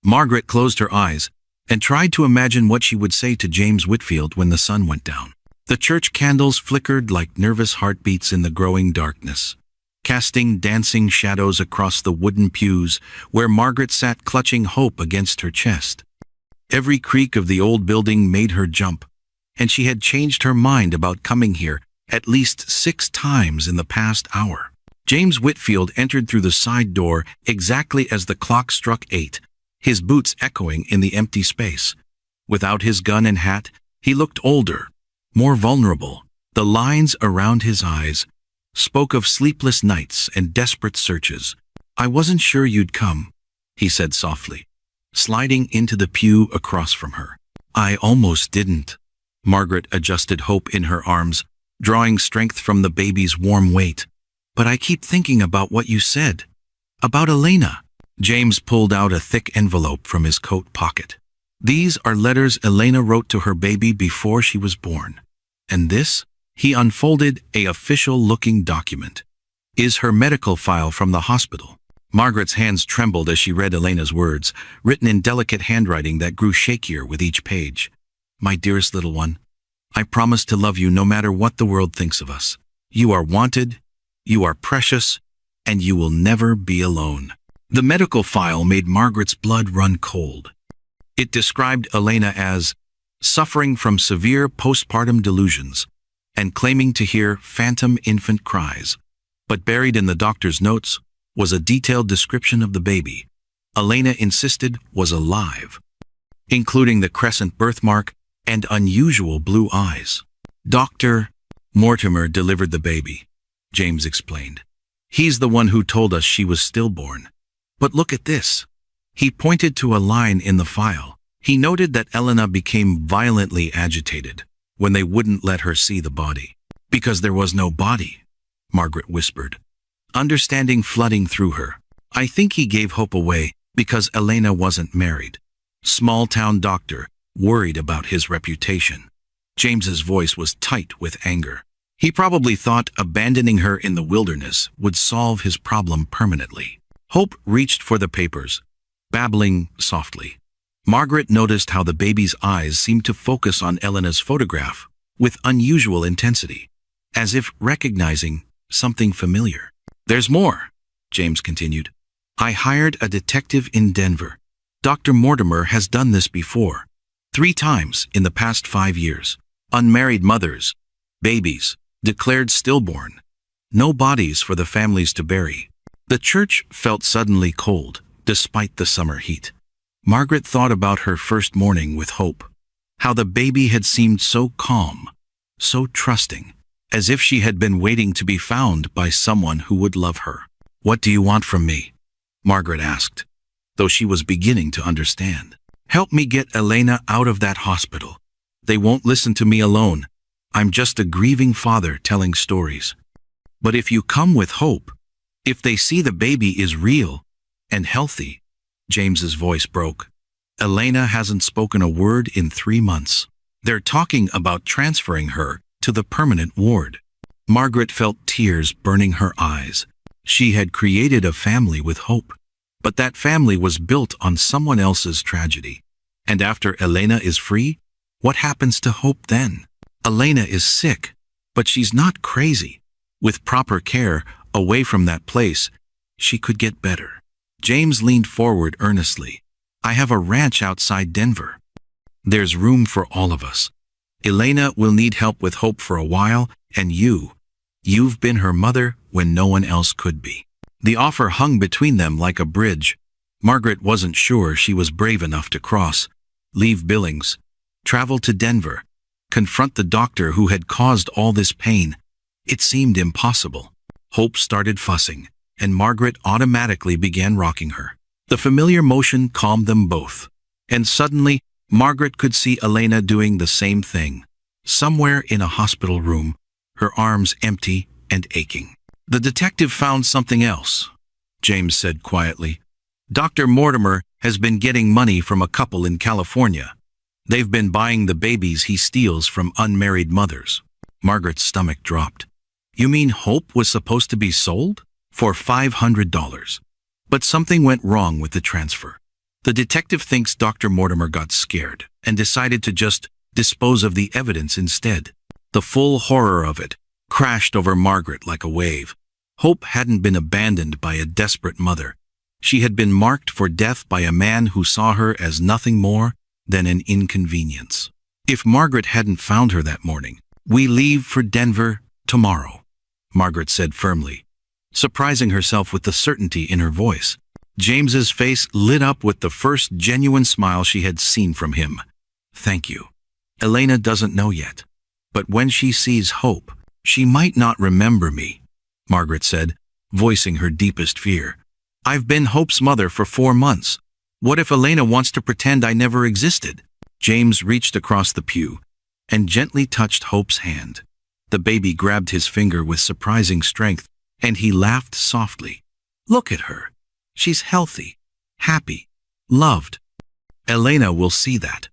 Margaret closed her eyes and tried to imagine what she would say to James Whitfield when the sun went down. The church candles flickered like nervous heartbeats in the growing darkness, casting dancing shadows across the wooden pews where Margaret sat clutching Hope against her chest. Every creak of the old building made her jump, and she had changed her mind about coming here at least 6 times in the past hour. James Whitfield entered through the side door exactly as the clock struck 8, his boots echoing in the empty space. Without his gun and hat, he looked older, more vulnerable. The lines around his eyes spoke of sleepless nights and desperate searches. I wasn't sure you'd come, he said softly, sliding into the pew across from her. I almost didn't. Margaret adjusted Hope in her arms, drawing strength from the baby's warm weight. But I keep thinking about what you said. About Elena. James pulled out a thick envelope from his coat pocket. These are letters Elena wrote to her baby before she was born. And this? He unfolded an official-looking document. Is her medical file from the hospital. Margaret's hands trembled as she read Elena's words, written in delicate handwriting that grew shakier with each page. My dearest little one, I promise to love you no matter what the world thinks of us. You are wanted, you are precious, and you will never be alone. The medical file made Margaret's blood run cold. It described Elena as suffering from severe postpartum delusions and claiming to hear phantom infant cries. But buried in the doctor's notes was a detailed description of the baby Elena insisted was alive, including the crescent birthmark and unusual blue eyes. Dr. Mortimer delivered the baby, James explained. He's the one who told us she was stillborn. But look at this. He pointed to a line in the file. He noted that Elena became violently agitated when they wouldn't let her see the body. Because there was no body, Margaret whispered, understanding flooding through her. I think he gave Hope away because Elena wasn't married. Small-town doctor, worried about his reputation. James's voice was tight with anger. He probably thought abandoning her in the wilderness would solve his problem permanently. Hope reached for the papers, babbling softly. Margaret noticed how the baby's eyes seemed to focus on Elena's photograph with unusual intensity, as if recognizing something familiar. "There's more," James continued. "I hired a detective in Denver. Dr. Mortimer has done this before. 3 times in the past 5 years. Unmarried mothers, babies, declared stillborn. No bodies for the families to bury." The church felt suddenly cold, despite the summer heat. Margaret thought about her first morning with Hope. How the baby had seemed so calm, so trusting, as if she had been waiting to be found by someone who would love her. "What do you want from me?" Margaret asked, though she was beginning to understand. "Help me get Elena out of that hospital. They won't listen to me alone. I'm just a grieving father telling stories. But if you come with Hope, if they see the baby is real and healthy," James's voice broke. "Elena hasn't spoken a word in 3 months. They're talking about transferring her to the permanent ward." Margaret felt tears burning her eyes. She had created a family with Hope, but that family was built on someone else's tragedy. And after Elena is free, what happens to Hope then? Elena is sick, but she's not crazy. With proper care, away from that place, she could get better. James leaned forward earnestly. "I have a ranch outside Denver. There's room for all of us. Elena will need help with Hope for a while, and you've been her mother when no one else could be." The offer hung between them like a bridge. Margaret wasn't sure she was brave enough to cross, leave Billings, travel to Denver, confront the doctor who had caused all this pain. It seemed impossible. Hope started fussing, and Margaret automatically began rocking her. The familiar motion calmed them both, and suddenly Margaret could see Elena doing the same thing, somewhere in a hospital room, her arms empty and aching. "The detective found something else," James said quietly. "Dr. Mortimer has been getting money from a couple in California. They've been buying the babies he steals from unmarried mothers." Margaret's stomach dropped. "You mean Hope was supposed to be sold? For $500. But something went wrong with the transfer. The detective thinks Dr. Mortimer got scared and decided to just dispose of the evidence instead." The full horror of it crashed over Margaret like a wave. Hope hadn't been abandoned by a desperate mother. She had been marked for death by a man who saw her as nothing more than an inconvenience. If Margaret hadn't found her that morning, "We leave for Denver tomorrow," Margaret said firmly, surprising herself with the certainty in her voice. James's face lit up with the first genuine smile she had seen from him. "Thank you. Elena doesn't know yet. But when she sees Hope, she might not remember me," Margaret said, voicing her deepest fear. "I've been Hope's mother for 4 months. What if Elena wants to pretend I never existed?" James reached across the pew and gently touched Hope's hand. The baby grabbed his finger with surprising strength, and he laughed softly. "Look at her. She's healthy, happy, loved. Elena will see that.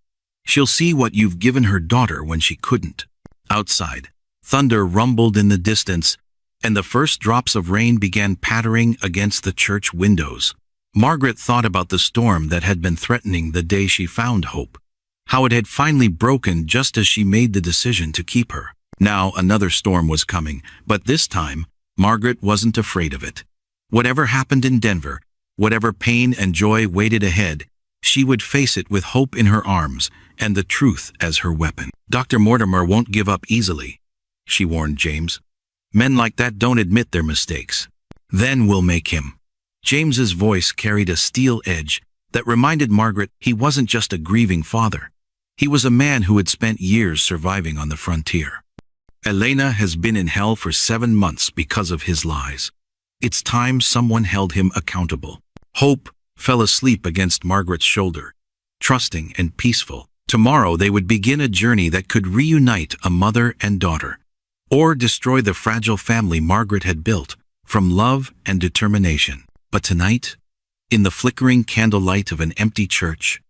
She'll see what you've given her daughter when she couldn't." Outside, thunder rumbled in the distance, and the first drops of rain began pattering against the church windows. Margaret thought about the storm that had been threatening the day she found Hope, how it had finally broken just as she made the decision to keep her. Now another storm was coming, but this time, Margaret wasn't afraid of it. Whatever happened in Denver, whatever pain and joy waited ahead, she would face it with Hope in her arms and the truth as her weapon. "Dr. Mortimer won't give up easily," she warned James. "Men like that don't admit their mistakes. Then we'll make him." James's voice carried a steel edge that reminded Margaret he wasn't just a grieving father. He was a man who had spent years surviving on the frontier. "Elena has been in hell for 7 months because of his lies. It's time someone held him accountable." Hope fell asleep against Margaret's shoulder, trusting and peaceful. Tomorrow they would begin a journey that could reunite a mother and daughter, or destroy the fragile family Margaret had built from love and determination. But tonight, in the flickering candlelight of an empty church,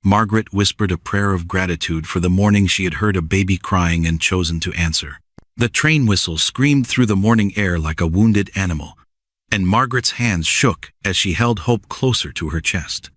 Margaret whispered a prayer of gratitude for the morning she had heard a baby crying and chosen to answer. The train whistle screamed through the morning air like a wounded animal, and Margaret's hands shook as she held Hope closer to her chest.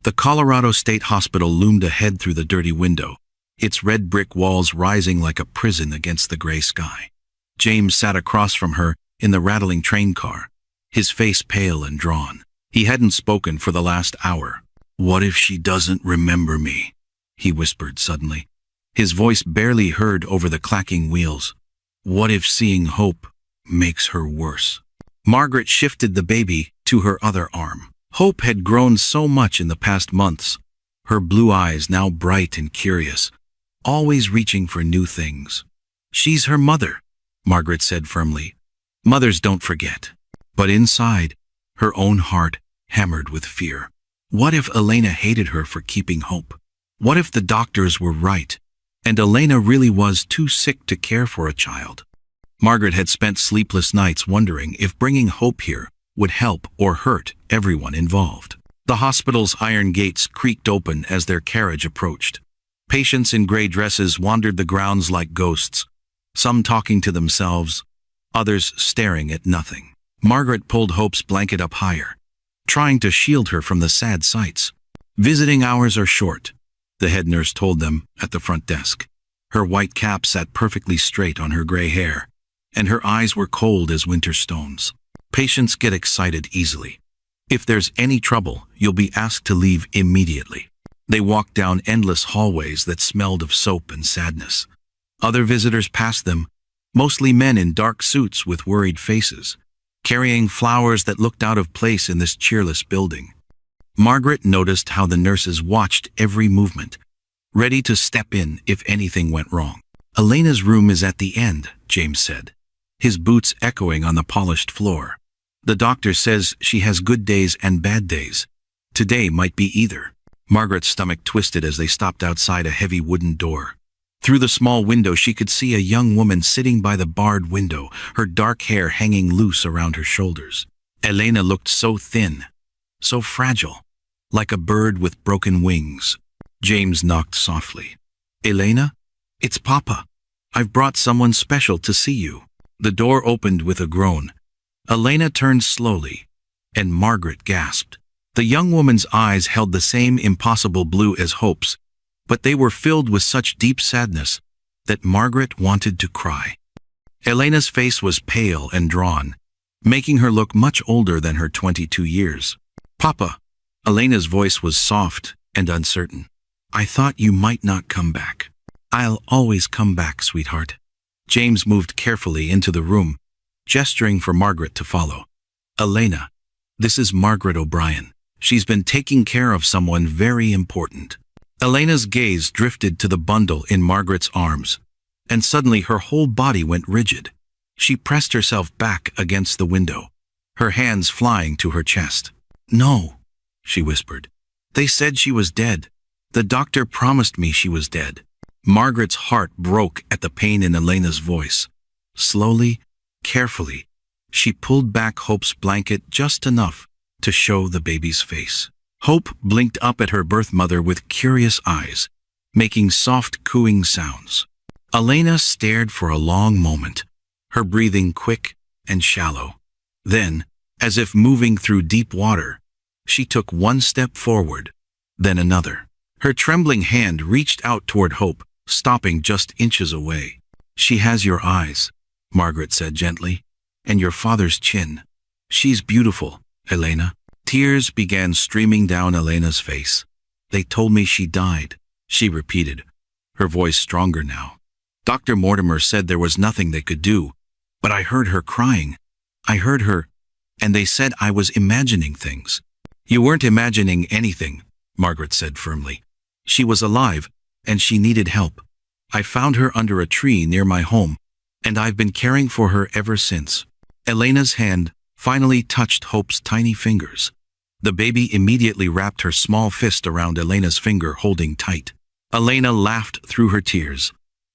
The Colorado State Hospital loomed ahead through the dirty window, its red brick walls rising like a prison against the gray sky. James sat across from her in the rattling train car, his face pale and drawn. He hadn't spoken for the last hour. "What if she doesn't remember me?" he whispered suddenly, his voice barely heard over the clacking wheels. "What if seeing Hope makes her worse?" Margaret shifted the baby to her other arm. Hope had grown so much in the past months, her blue eyes now bright and curious, always reaching for new things. "She's her mother," Margaret said firmly. "Mothers don't forget." But inside, her own heart hammered with fear. What if Elena hated her for keeping Hope? What if the doctors were right, and Elena really was too sick to care for a child? Margaret had spent sleepless nights wondering if bringing Hope here would help or hurt everyone involved. The hospital's iron gates creaked open as their carriage approached. Patients in gray dresses wandered the grounds like ghosts, some talking to themselves, others staring at nothing. Margaret pulled Hope's blanket up higher, trying to shield her from the sad sights. "Visiting hours are short," the head nurse told them at the front desk. Her white cap sat perfectly straight on her gray hair, and her eyes were cold as winter stones. "Patients get excited easily. If there's any trouble, you'll be asked to leave immediately." They walked down endless hallways that smelled of soap and sadness. Other visitors passed them, mostly men in dark suits with worried faces, carrying flowers that looked out of place in this cheerless building. Margaret noticed how the nurses watched every movement, ready to step in if anything went wrong. "Elena's room is at the end," James said, his boots echoing on the polished floor. "The doctor says she has good days and bad days. Today might be either." Margaret's stomach twisted as they stopped outside a heavy wooden door. Through the small window she could see a young woman sitting by the barred window, her dark hair hanging loose around her shoulders. Elena looked so thin, so fragile, like a bird with broken wings. James knocked softly. "Elena? It's Papa. I've brought someone special to see you." The door opened with a groan. Elena turned slowly, and Margaret gasped. The young woman's eyes held the same impossible blue as Hope's, but they were filled with such deep sadness that Margaret wanted to cry. Elena's face was pale and drawn, making her look much older than her 22 years. "Papa," Elena's voice was soft and uncertain. "I thought you might not come back." "I'll always come back, sweetheart." James moved carefully into the room, gesturing for Margaret to follow. "Elena, this is Margaret O'Brien. She's been taking care of someone very important." Elena's gaze drifted to the bundle in Margaret's arms, and suddenly her whole body went rigid. She pressed herself back against the window, her hands flying to her chest. "No," she whispered. "They said she was dead. The doctor promised me she was dead." Margaret's heart broke at the pain in Elena's voice. Slowly, carefully, she pulled back Hope's blanket just enough to show the baby's face. Hope blinked up at her birth mother with curious eyes, making soft cooing sounds. Elena stared for a long moment, her breathing quick and shallow. Then, as if moving through deep water, she took one step forward, then another. Her trembling hand reached out toward Hope, stopping just inches away. "She has your eyes," Margaret said gently, "and your father's chin. She's beautiful, Elena." Tears began streaming down Elena's face. "They told me she died," she repeated, her voice stronger now. "Dr. Mortimer said there was nothing they could do, but I heard her crying. I heard her, and they said I was imagining things." "You weren't imagining anything," Margaret said firmly. "She was alive, and she needed help. I found her under a tree near my home, and I've been caring for her ever since." Elena's hand finally touched Hope's tiny fingers. The baby immediately wrapped her small fist around Elena's finger, holding tight. Elena laughed through her tears,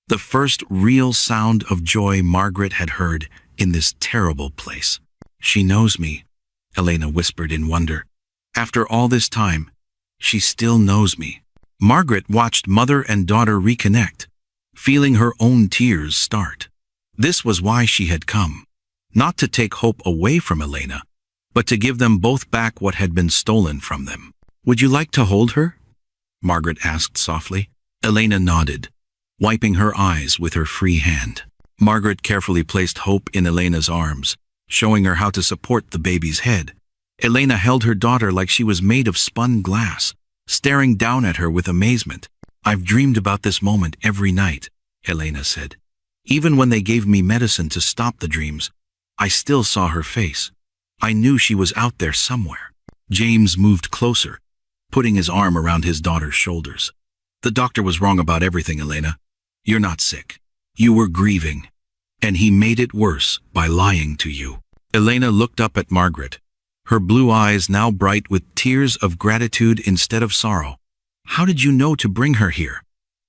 the first real sound of joy Margaret had heard in this terrible place. "She knows me," Elena whispered in wonder. "After all this time, she still knows me." Margaret watched mother and daughter reconnect, feeling her own tears start. This was why she had come. Not to take Hope away from Elena, but to give them both back what had been stolen from them. "Would you like to hold her?" Margaret asked softly. Elena nodded, wiping her eyes with her free hand. Margaret carefully placed Hope in Elena's arms, showing her how to support the baby's head. Elena held her daughter like she was made of spun glass, staring down at her with amazement. "I've dreamed about this moment every night," Elena said. "Even when they gave me medicine to stop the dreams, I still saw her face. I knew she was out there somewhere." James moved closer, putting his arm around his daughter's shoulders. "The doctor was wrong about everything, Elena. You're not sick. You were grieving, and he made it worse by lying to you." Elena looked up at Margaret, her blue eyes now bright with tears of gratitude instead of sorrow. "How did you know to bring her here?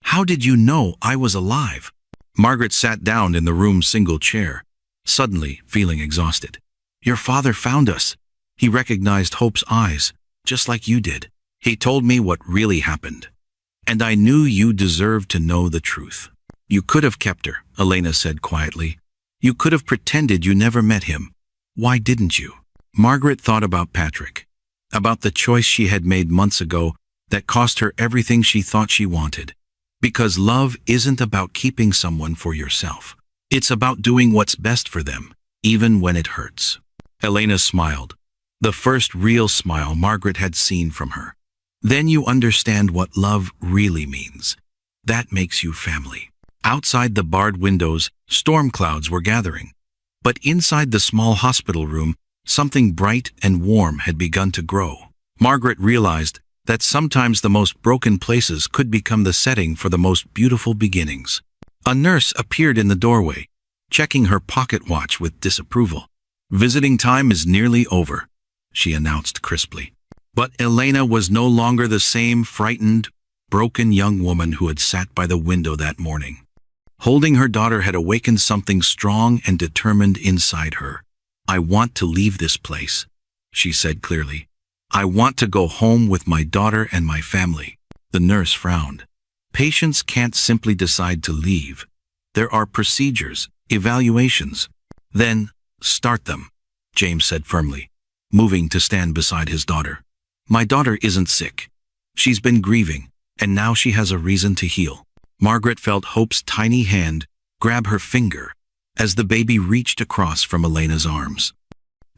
How did you know I was alive?" Margaret sat down in the room's single chair, suddenly feeling exhausted. "Your father found us. He recognized Hope's eyes, just like you did. He told me what really happened. And I knew you deserved to know the truth." "You could have kept her," Elena said quietly. "You could have pretended you never met him. Why didn't you?" Margaret thought about Patrick, about the choice she had made months ago that cost her everything she thought she wanted. Because love isn't about keeping someone for yourself. It's about doing what's best for them, even when it hurts. Elena smiled, the first real smile Margaret had seen from her. "Then you understand what love really means. That makes you family." Outside the barred windows, storm clouds were gathering. But inside the small hospital room, something bright and warm had begun to grow. Margaret realized that sometimes the most broken places could become the setting for the most beautiful beginnings. A nurse appeared in the doorway, checking her pocket watch with disapproval. "Visiting time is nearly over," she announced crisply. But Elena was no longer the same frightened, broken young woman who had sat by the window that morning. Holding her daughter had awakened something strong and determined inside her. "I want to leave this place," she said clearly. "I want to go home with my daughter and my family." The nurse frowned. "Patients can't simply decide to leave. There are procedures, evaluations." "Then, start them," James said firmly, moving to stand beside his daughter. "My daughter isn't sick. She's been grieving, and now she has a reason to heal." Margaret felt Hope's tiny hand grab her finger as the baby reached across from Elena's arms.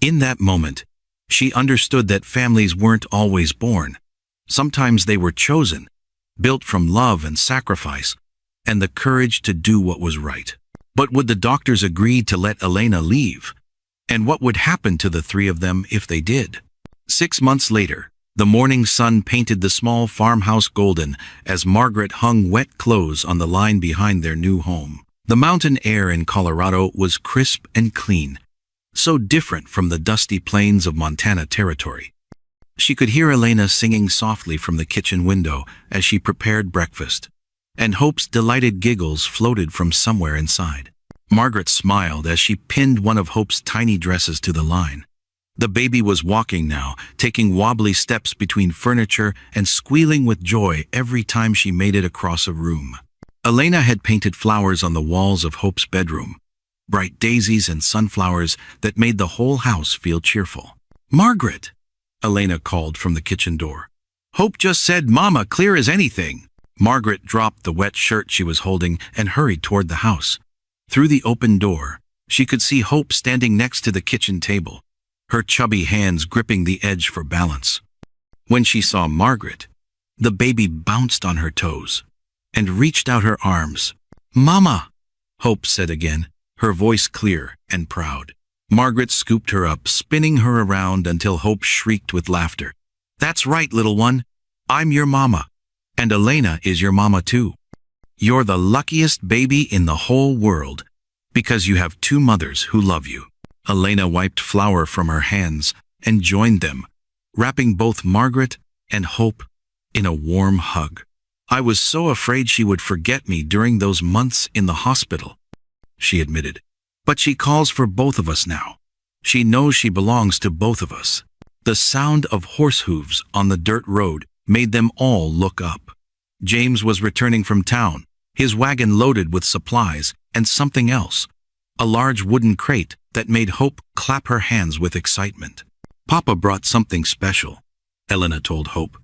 In that moment, she understood that families weren't always born. Sometimes they were chosen, built from love and sacrifice, and the courage to do what was right. But would the doctors agree to let Elena leave? And what would happen to the three of them if they did? 6 months later, the morning sun painted the small farmhouse golden as Margaret hung wet clothes on the line behind their new home. The mountain air in Colorado was crisp and clean, so different from the dusty plains of Montana Territory. She could hear Elena singing softly from the kitchen window as she prepared breakfast, and Hope's delighted giggles floated from somewhere inside. Margaret smiled as she pinned one of Hope's tiny dresses to the line. The baby was walking now, taking wobbly steps between furniture and squealing with joy every time she made it across a room. Elena had painted flowers on the walls of Hope's bedroom, bright daisies and sunflowers that made the whole house feel cheerful. "Margaret!" Elena called from the kitchen door. "Hope just said Mama clear as anything." Margaret dropped the wet shirt she was holding and hurried toward the house. Through the open door, she could see Hope standing next to the kitchen table, her chubby hands gripping the edge for balance. When she saw Margaret, the baby bounced on her toes and reached out her arms. "Mama!" Hope said again, her voice clear and proud. Margaret scooped her up, spinning her around until Hope shrieked with laughter. "That's right, little one. I'm your mama. And Elena is your mama too. You're the luckiest baby in the whole world, because you have 2 mothers who love you." Elena wiped flour from her hands and joined them, wrapping both Margaret and Hope in a warm hug. "I was so afraid she would forget me during those months in the hospital," she admitted. "But she calls for both of us now. She knows she belongs to both of us." The sound of horse hooves on the dirt road made them all look up. James was returning from town, his wagon loaded with supplies and something else, a large wooden crate that made Hope clap her hands with excitement. "Papa brought something special," Elena told Hope,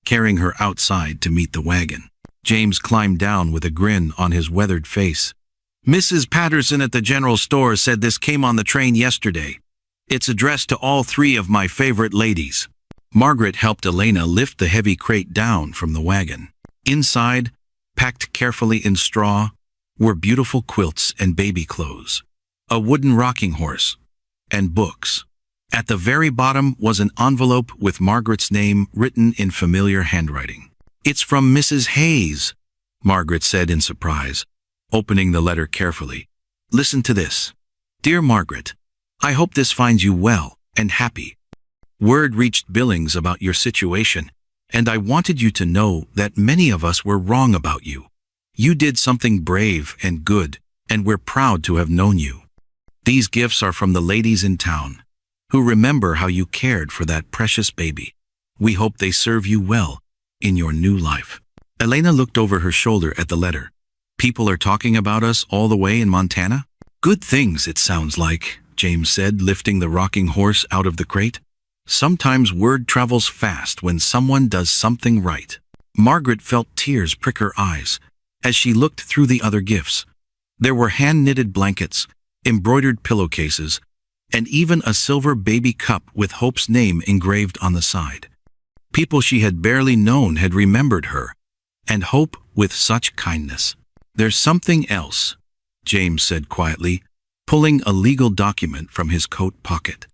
carrying her outside to meet the wagon. James climbed down with a grin on his weathered face. Mrs. Patterson at the general store said this came on the train yesterday. It's addressed to all three of my favorite ladies. Margaret helped Elena lift the heavy crate down from the wagon. Inside, packed carefully in straw, were beautiful quilts and baby clothes, a wooden rocking horse, and books. At the very bottom was an envelope with Margaret's name written in familiar handwriting. It's from Mrs. Hayes, Margaret said in surprise, opening the letter carefully. Listen to this. Dear Margaret, I hope this finds you well and happy. Word reached Billings about your situation, and I wanted you to know that many of us were wrong about you. You did something brave and good, and we're proud to have known you. These gifts are from the ladies in town, who remember how you cared for that precious baby. We hope they serve you well in your new life. Elena looked over her shoulder at the letter. People are talking about us all the way in Montana? Good things, it sounds like, James said, lifting the rocking horse out of the crate. Sometimes word travels fast when someone does something right. Margaret felt tears prick her eyes as she looked through the other gifts. There were hand-knitted blankets, embroidered pillowcases, and even a silver baby cup with Hope's name engraved on the side. People she had barely known had remembered her, and Hope with such kindness. There's something else, James said quietly, pulling a legal document from his coat pocket.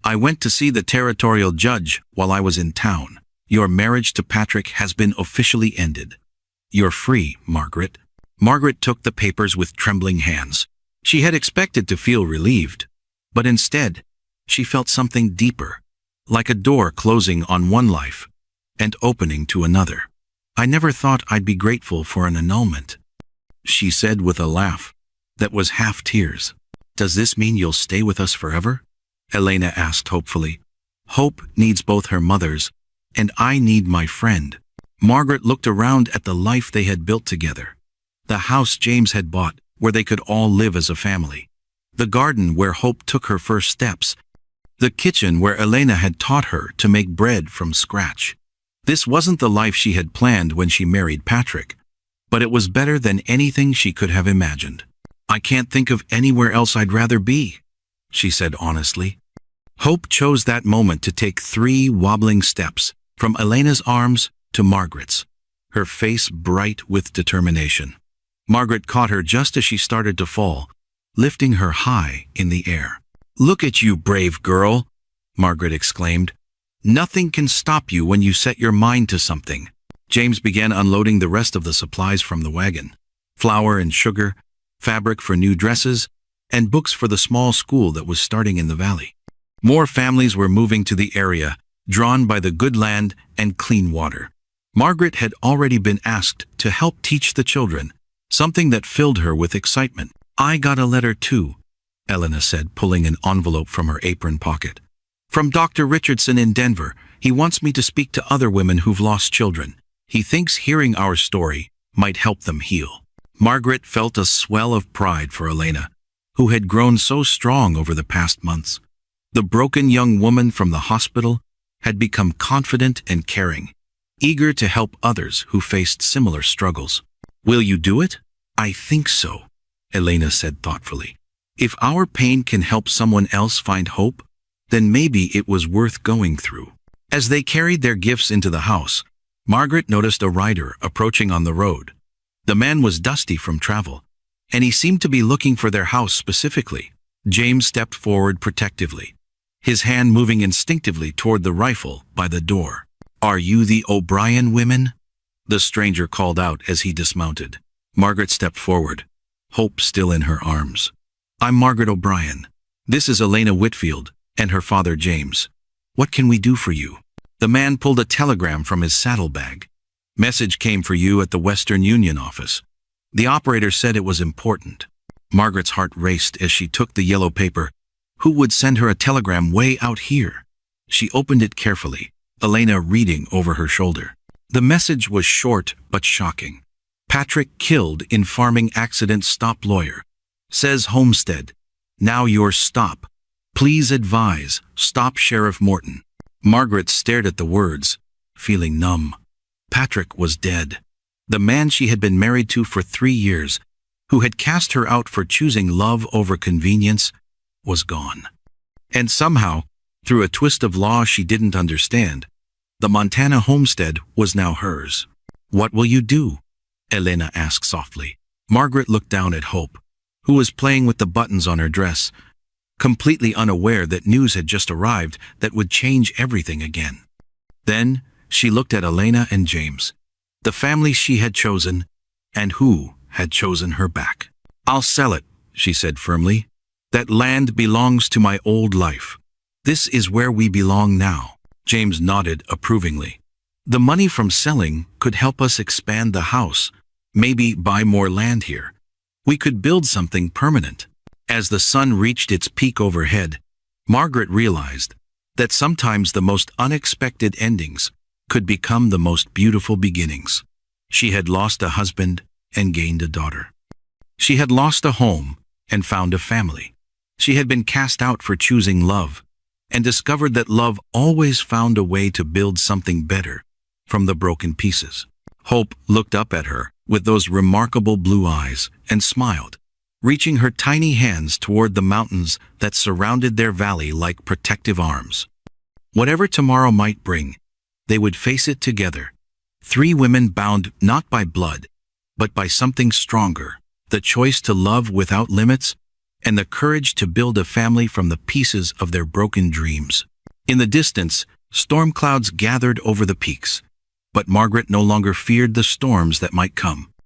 I went to see the territorial judge while I was in town. Your marriage to Patrick has been officially ended. You're free, Margaret. Margaret took the papers with trembling hands. She had expected to feel relieved, but instead, she felt something deeper, like a door closing on one life and opening to another. I never thought I'd be grateful for an annulment, she said with a laugh that was half tears. Does this mean you'll stay with us forever? Elena asked hopefully. Hope needs both her mothers, and I need my friend. Margaret looked around at the life they had built together. The house James had bought, where they could all live as a family. The garden where Hope took her first steps. The kitchen where Elena had taught her to make bread from scratch. This wasn't the life she had planned when she married Patrick, but it was better than anything she could have imagined. I can't think of anywhere else I'd rather be, she said honestly. Hope chose that moment to take 3 wobbling steps from Elena's arms to Margaret's, her face bright with determination. Margaret caught her just as she started to fall, lifting her high in the air. Look at you, brave girl, Margaret exclaimed. Nothing can stop you when you set your mind to something. James began unloading the rest of the supplies from the wagon. Flour and sugar, fabric for new dresses, and books for the small school that was starting in the valley. More families were moving to the area, drawn by the good land and clean water. Margaret had already been asked to help teach the children, something that filled her with excitement. I got a letter too, Elena said, pulling an envelope from her apron pocket. From Dr. Richardson in Denver. He wants me to speak to other women who've lost children. He thinks hearing our story might help them heal. Margaret felt a swell of pride for Elena, who had grown so strong over the past months. The broken young woman from the hospital had become confident and caring, eager to help others who faced similar struggles. Will you do it? I think so, Elena said thoughtfully. If our pain can help someone else find hope, then maybe it was worth going through. As they carried their gifts into the house, Margaret noticed a rider approaching on the road. The man was dusty from travel, and he seemed to be looking for their house specifically. James stepped forward protectively, his hand moving instinctively toward the rifle by the door. Are you the O'Brien women? The stranger called out as he dismounted. Margaret stepped forward, hope still in her arms. I'm Margaret O'Brien. This is Elena Whitfield and her father James. What can we do for you? The man pulled a telegram from his saddlebag. Message came for you at the Western Union office. The operator said it was important. Margaret's heart raced as she took the yellow paper. Who would send her a telegram way out here? She opened it carefully, Elena reading over her shoulder. The message was short but shocking. Patrick killed in farming accident, stop lawyer. Says Homestead. Now yours stop. Please advise, stop Sheriff Morton. Margaret stared at the words, feeling numb. Patrick was dead. The man she had been married to for 3 years, who had cast her out for choosing love over convenience, was gone. And somehow, through a twist of law she didn't understand, the Montana homestead was now hers. "What will you do?" Elena asked softly. Margaret looked down at Hope, who was playing with the buttons on her dress, completely unaware that news had just arrived that would change everything again. Then she looked at Elena and James, the family she had chosen, and who had chosen her back. "I'll sell it," she said firmly. "That land belongs to my old life. This is where we belong now." James nodded approvingly. "The money from selling could help us expand the house, maybe buy more land here. We could build something permanent." As the sun reached its peak overhead, Margaret realized that sometimes the most unexpected endings could become the most beautiful beginnings. She had lost a husband and gained a daughter. She had lost a home and found a family. She had been cast out for choosing love and discovered that love always found a way to build something better from the broken pieces. Hope looked up at her with those remarkable blue eyes and smiled, reaching her tiny hands toward the mountains that surrounded their valley like protective arms. Whatever tomorrow might bring, they would face it together. 3 women bound not by blood, but by something stronger, the choice to love without limits, and the courage to build a family from the pieces of their broken dreams. In the distance, storm clouds gathered over the peaks, but Margaret no longer feared the storms that might come.